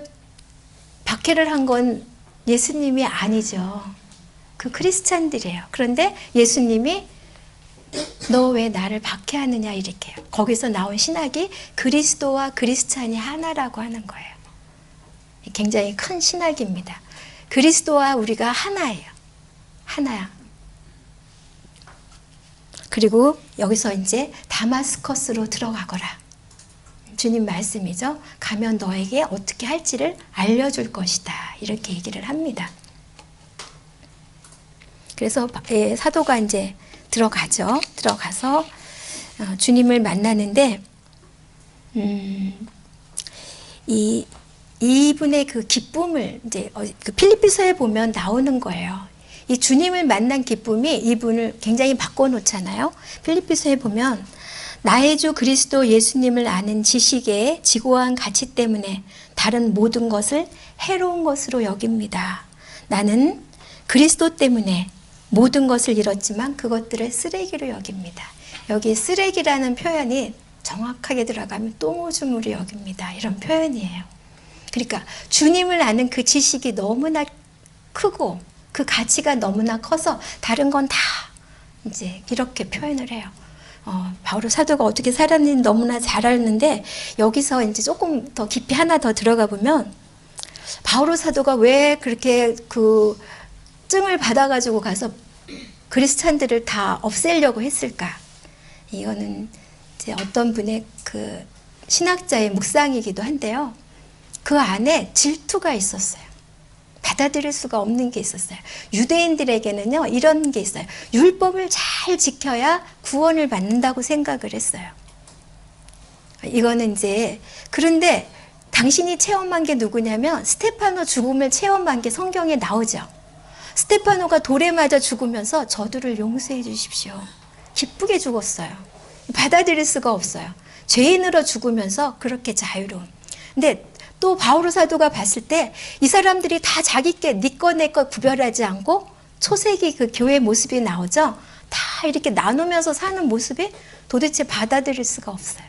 Speaker 1: 박해를 한 건 예수님이 아니죠. 그 크리스찬들이에요. 그런데 예수님이 너 왜 나를 박해하느냐 이렇게 해요. 거기서 나온 신학이 그리스도와 크리스찬이 하나라고 하는 거예요. 굉장히 큰 신학입니다. 그리스도와 우리가 하나예요. 하나야. 그리고 여기서 이제 다마스커스로 들어가거라. 주님 말씀이죠. 가면 너에게 어떻게 할지를 알려줄 것이다. 이렇게 얘기를 합니다. 그래서 사도가 이제 들어가죠. 들어가서 주님을 만나는데 이분의 그 기쁨을 이제 그 필리피서에 보면 나오는 거예요. 이 주님을 만난 기쁨이 이분을 굉장히 바꿔놓잖아요. 필리피서에 보면 나의 주 그리스도 예수님을 아는 지식의 지고한 가치 때문에 다른 모든 것을 해로운 것으로 여깁니다. 나는 그리스도 때문에 모든 것을 잃었지만 그것들을 쓰레기로 여깁니다. 여기 쓰레기라는 표현이 정확하게 들어가면 똥오줌으로 여깁니다. 이런 표현이에요. 그러니까 주님을 아는 그 지식이 너무나 크고 그 가치가 너무나 커서 다른 건 다 이제 이렇게 표현을 해요. 바오로 사도가 어떻게 살았는지 너무나 잘 아는데 여기서 이제 조금 더 깊이 하나 더 들어가 보면 바오로 사도가 왜 그렇게 그 증을 받아가지고 가서 그리스찬들을 다 없애려고 했을까? 이거는 이제 어떤 분의 그 신학자의 묵상이기도 한데요. 그 안에 질투가 있었어요. 받아들일 수가 없는 게 있었어요. 유대인들에게는요, 이런 게 있어요. 율법을 잘 지켜야 구원을 받는다고 생각을 했어요. 이거는 이제, 그런데 당신이 체험한 게 누구냐면, 스테파노 죽음을 체험한 게 성경에 나오죠. 스테파노가 돌에 맞아 죽으면서 저들을 용서해 주십시오. 기쁘게 죽었어요. 받아들일 수가 없어요. 죄인으로 죽으면서 그렇게 자유로운. 근데 또 바오로 사도가 봤을 때 이 사람들이 다 자기께 네 거 내 거 구별하지 않고 초세기 그 교회 모습이 나오죠. 다 이렇게 나누면서 사는 모습이 도대체 받아들일 수가 없어요.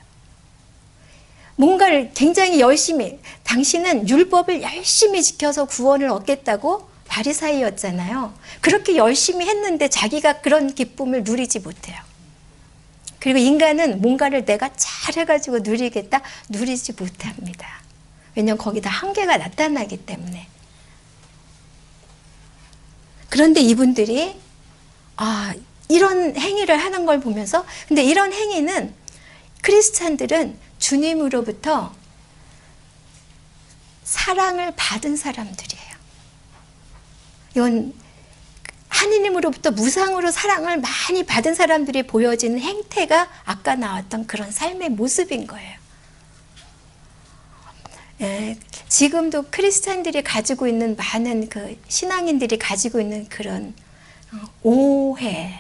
Speaker 1: 뭔가를 굉장히 열심히, 당신은 율법을 열심히 지켜서 구원을 얻겠다고 바리사이였잖아요. 그렇게 열심히 했는데 자기가 그런 기쁨을 누리지 못해요. 그리고 인간은 뭔가를 내가 잘해가지고 누리겠다, 누리지 못합니다. 왜냐하면 거기다 한계가 나타나기 때문에. 그런데 이분들이 이런 행위를 하는 걸 보면서, 근데 이런 행위는 크리스찬들은 주님으로부터 사랑을 받은 사람들이에요. 이건 하느님으로부터 무상으로 사랑을 많이 받은 사람들이 보여지는 행태가 아까 나왔던 그런 삶의 모습인 거예요. 예, 지금도 크리스찬들이 가지고 있는 많은 그 신앙인들이 가지고 있는 그런 오해,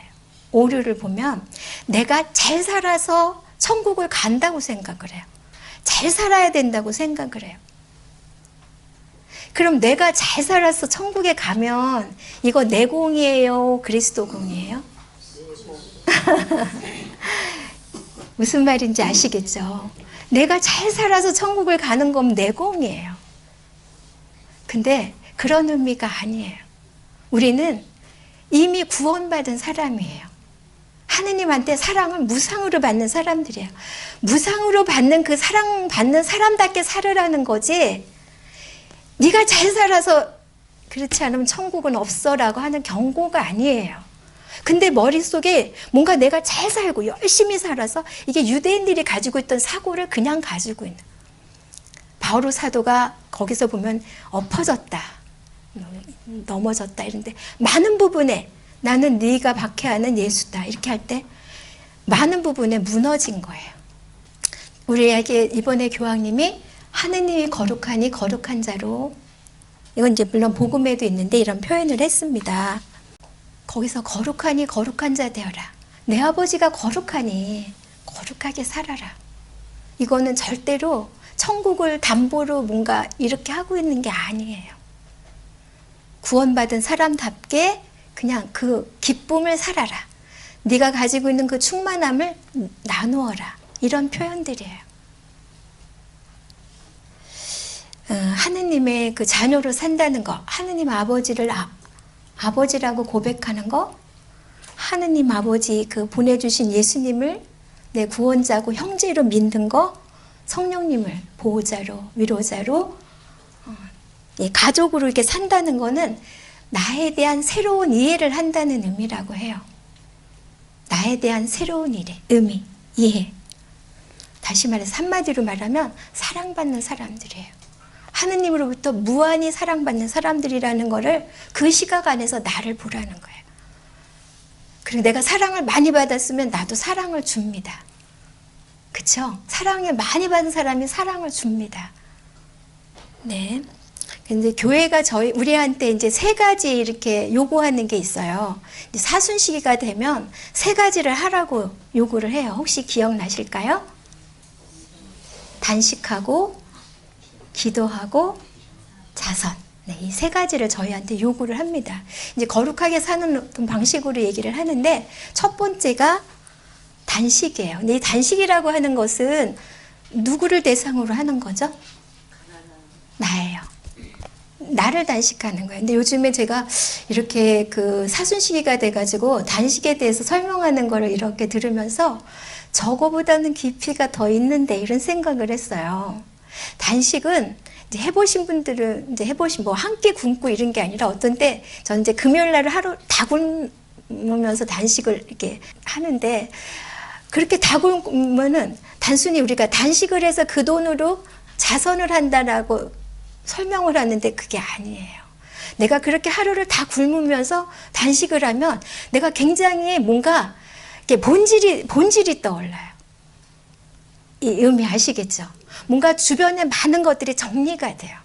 Speaker 1: 오류를 보면 내가 잘 살아서 천국을 간다고 생각을 해요. 잘 살아야 된다고 생각을 해요. 그럼 내가 잘 살아서 천국에 가면 이거 내 공이에요? 그리스도 공이에요? 무슨 말인지 아시겠죠? 내가 잘 살아서 천국을 가는 건 내 공이에요. 근데 그런 의미가 아니에요. 우리는 이미 구원받은 사람이에요. 하느님한테 사랑을 무상으로 받는 사람들이에요. 무상으로 받는 그 사랑받는 사람답게 살으라는 거지, 네가 잘 살아서 그렇지 않으면 천국은 없어라고 하는 경고가 아니에요. 근데 머릿속에 뭔가 내가 잘 살고 열심히 살아서, 이게 유대인들이 가지고 있던 사고를 그냥 가지고 있는. 바오로 사도가 거기서 보면 엎어졌다, 넘어졌다 이런데 많은 부분에 나는 네가 박해하는 예수다 이렇게 할 때 많은 부분에 무너진 거예요. 우리에게 이번에 교황님이 하느님이 거룩하니 거룩한 자로, 이건 이제 물론 복음에도 있는데 이런 표현을 했습니다. 거기서 거룩하니 거룩한 자 되어라. 내 아버지가 거룩하니 거룩하게 살아라. 이거는 절대로 천국을 담보로 뭔가 이렇게 하고 있는 게 아니에요. 구원받은 사람답게 그냥 그 기쁨을 살아라. 네가 가지고 있는 그 충만함을 나누어라. 이런 표현들이에요. 하느님의 그 자녀로 산다는 거, 하느님 아버지를 아버지라고 고백하는 거, 하느님 아버지 그 보내주신 예수님을 내 구원자고 형제로 믿는 거, 성령님을 보호자로, 위로자로, 가족으로 이렇게 산다는 거는 나에 대한 새로운 이해를 한다는 의미라고 해요. 나에 대한 새로운 의미, 이해. 다시 말해서 한마디로 말하면 사랑받는 사람들이에요. 하느님으로부터 무한히 사랑받는 사람들이라는 거를 그 시각 안에서 나를 보라는 거예요. 그리고 내가 사랑을 많이 받았으면 나도 사랑을 줍니다. 그쵸? 사랑을 많이 받은 사람이 사랑을 줍니다. 네. 근데 교회가 우리한테 이제 3가지 이렇게 요구하는 게 있어요. 사순시기가 되면 3가지를 하라고 요구를 해요. 혹시 기억나실까요? 단식하고, 기도하고, 자선. 네, 이 3가지를 저희한테 요구를 합니다. 이제 거룩하게 사는 방식으로 얘기를 하는데, 첫 번째가 단식이에요. 근데 이 단식이라고 하는 것은 누구를 대상으로 하는 거죠? 나예요. 나를 단식하는 거예요. 근데 요즘에 제가 이렇게 그 사순시기가 돼가지고 단식에 대해서 설명하는 거를 이렇게 들으면서 저거보다는 깊이가 더 있는데 이런 생각을 했어요. 단식은 이제 해보신 분들은 이제 뭐 한 끼 굶고 이런 게 아니라 어떤 때 저는 이제 금요일 날 하루 다 굶으면서 단식을 이렇게 하는데 그렇게 다 굶으면은 단순히 우리가 단식을 해서 그 돈으로 자선을 한다라고 설명을 하는데 그게 아니에요. 내가 그렇게 하루를 다 굶으면서 단식을 하면 내가 굉장히 뭔가 본질이 떠올라요. 이 의미 아시겠죠? 뭔가 주변에 많은 것들이 정리가 돼요.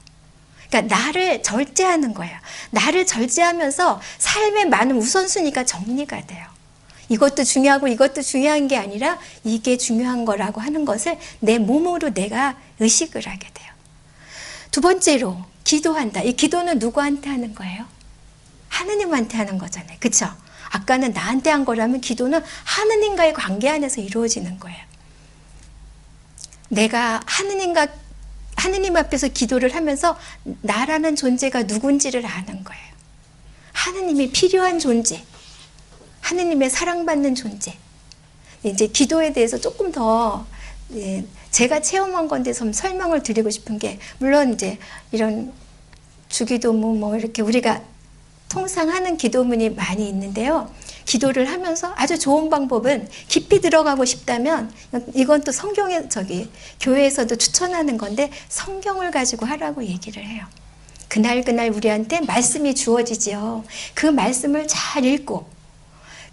Speaker 1: 그러니까 나를 절제하는 거예요. 나를 절제하면서 삶의 많은 우선순위가 정리가 돼요. 이것도 중요하고 이것도 중요한 게 아니라 이게 중요한 거라고 하는 것을 내 몸으로 내가 의식을 하게 돼요. 두 번째로 기도한다. 이 기도는 누구한테 하는 거예요? 하느님한테 하는 거잖아요. 그렇죠? 아까는 나한테 한 거라면 기도는 하느님과의 관계 안에서 이루어지는 거예요. 내가 하느님 앞에서 기도를 하면서 나라는 존재가 누군지를 아는 거예요. 하느님이 필요한 존재, 하느님의 사랑받는 존재. 이제 기도에 대해서 조금 더 제가 체험한 건데 좀 설명을 드리고 싶은 게, 물론 이제 이런 주기도문 뭐 이렇게 우리가 통상 하는 기도문이 많이 있는데요. 기도를 하면서 아주 좋은 방법은 깊이 들어가고 싶다면 이건 또 성경에 교회에서도 추천하는 건데 성경을 가지고 하라고 얘기를 해요. 그날 우리한테 말씀이 주어지지요. 그 말씀을 잘 읽고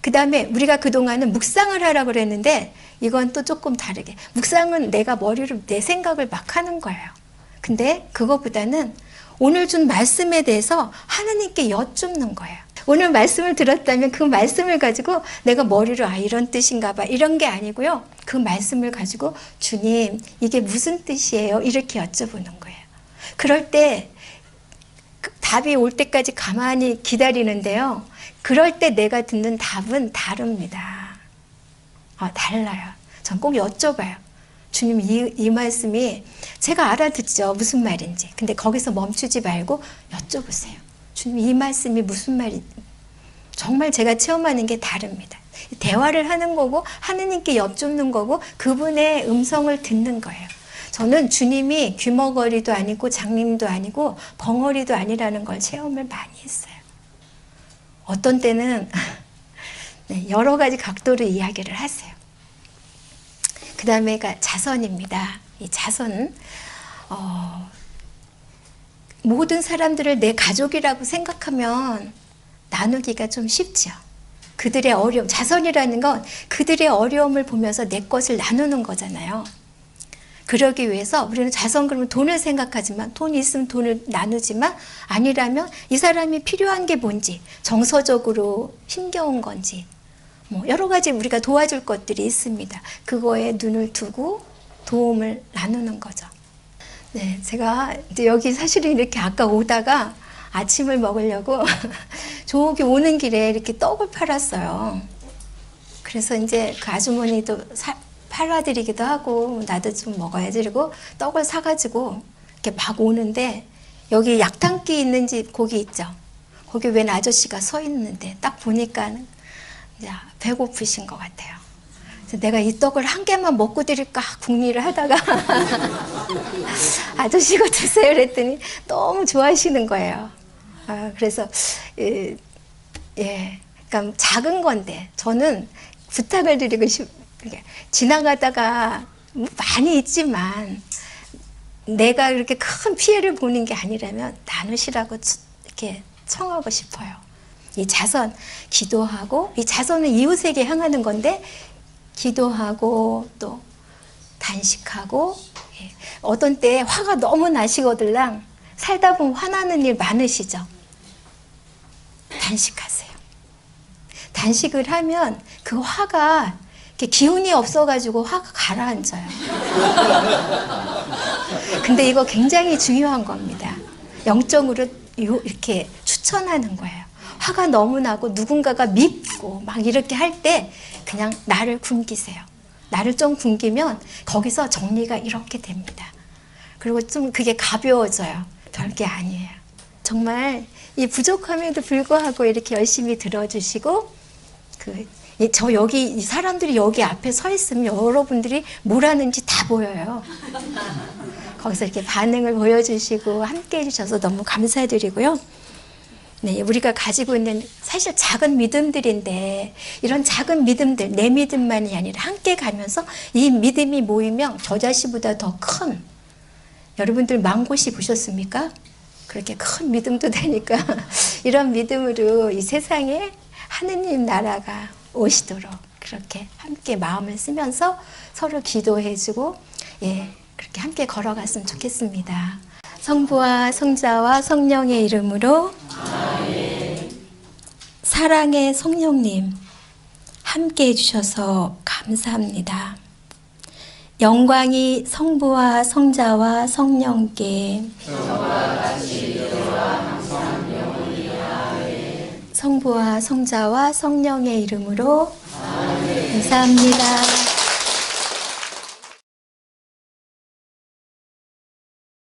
Speaker 1: 그 다음에 우리가 그동안은 묵상을 하라고 그랬는데 이건 또 조금 다르게 묵상은 내가 머리로 내 생각을 막 하는 거예요. 근데 그거보다는 오늘 준 말씀에 대해서 하느님께 여쭙는 거예요. 오늘 말씀을 들었다면 그 말씀을 가지고 내가 머리로 이런 뜻인가 봐 이런 게 아니고요. 그 말씀을 가지고 주님 이게 무슨 뜻이에요? 이렇게 여쭤보는 거예요. 그럴 때 답이 올 때까지 가만히 기다리는데요. 그럴 때 내가 듣는 답은 다릅니다. 달라요. 전 꼭 여쭤봐요. 주님 이 말씀이 제가 알아듣죠. 무슨 말인지. 근데 거기서 멈추지 말고 여쭤보세요. 주님 이 말씀이 무슨 말인지. 정말 제가 체험하는 게 다릅니다. 대화를 하는 거고 하느님께 여쭙는 거고 그분의 음성을 듣는 거예요. 저는 주님이 귀머거리도 아니고 장님도 아니고 벙어리도 아니라는 걸 체험을 많이 했어요. 어떤 때는 여러 가지 각도로 이야기를 하세요. 그 다음에가 자선입니다. 이 자선은 모든 사람들을 내 가족이라고 생각하면 나누기가 좀 쉽죠. 그들의 어려움, 자선이라는 건 그들의 어려움을 보면서 내 것을 나누는 거잖아요. 그러기 위해서 우리는 자선 그러면 돈을 생각하지만 돈이 있으면 돈을 나누지만 아니라면 이 사람이 필요한 게 뭔지 정서적으로 힘겨운 건지 뭐 여러 가지 우리가 도와줄 것들이 있습니다. 그거에 눈을 두고 도움을 나누는 거죠. 네, 제가 이제 여기 사실은 이렇게 아까 오다가 아침을 먹으려고 저기 오는 길에 이렇게 떡을 팔았어요. 그래서 이제 그 아주머니도 팔아드리기도 하고 나도 좀 먹어야지 이러고 떡을 사가지고 이렇게 막 오는데 여기 약탕기 있는 집 거기 있죠. 거기 웬 아저씨가 서 있는데 딱 보니까 이제 배고프신 것 같아요. 그래서 내가 이 떡을 한 개만 먹고 드릴까 궁리를 하다가 아저씨가 드세요 그랬더니 너무 좋아하시는 거예요. 그래서 그러니까 작은 건데 저는 부탁을 드리고 지나가다가 많이 있지만 내가 그렇게 큰 피해를 보는 게 아니라면 나누시라고 이렇게 청하고 싶어요. 이 자선, 기도하고, 이 자선은 이웃에게 향하는 건데, 기도하고, 또, 단식하고, 어떤 때 화가 너무 나시거들랑 살다 보면 화나는 일 많으시죠? 단식하세요. 단식을 하면 그 화가 이렇게 기운이 없어가지고 화가 가라앉아요. 근데 이거 굉장히 중요한 겁니다. 영적으로 이렇게 추천하는 거예요. 화가 너무 나고 누군가가 밉고 막 이렇게 할 때 그냥 나를 굶기세요. 나를 좀 굶기면 거기서 정리가 이렇게 됩니다. 그리고 좀 그게 가벼워져요. 별게 아니에요. 정말 이 부족함에도 불구하고 이렇게 열심히 들어주시고 저 여기 이 사람들이 여기 앞에 서 있으면 여러분들이 뭘 하는지 다 보여요. 거기서 이렇게 반응을 보여주시고 함께 해주셔서 너무 감사드리고요. 네, 우리가 가지고 있는 사실 작은 믿음들인데 이런 작은 믿음들, 내 믿음만이 아니라 함께 가면서 이 믿음이 모이면 저 자신보다 더 큰 여러분들 망고씨 보셨습니까? 그렇게 큰 믿음도 되니까 이런 믿음으로 이 세상에 하느님 나라가 오시도록 그렇게 함께 마음을 쓰면서 서로 기도해주고 그렇게 함께 걸어갔으면 좋겠습니다. 성부와 성자와 성령의 이름으로 아멘. 사랑의 성령님 함께 해주셔서 감사합니다. 영광이 성부와 성자와 성령께 성부와 성자와 성령의 이름으로 아멘. 감사합니다.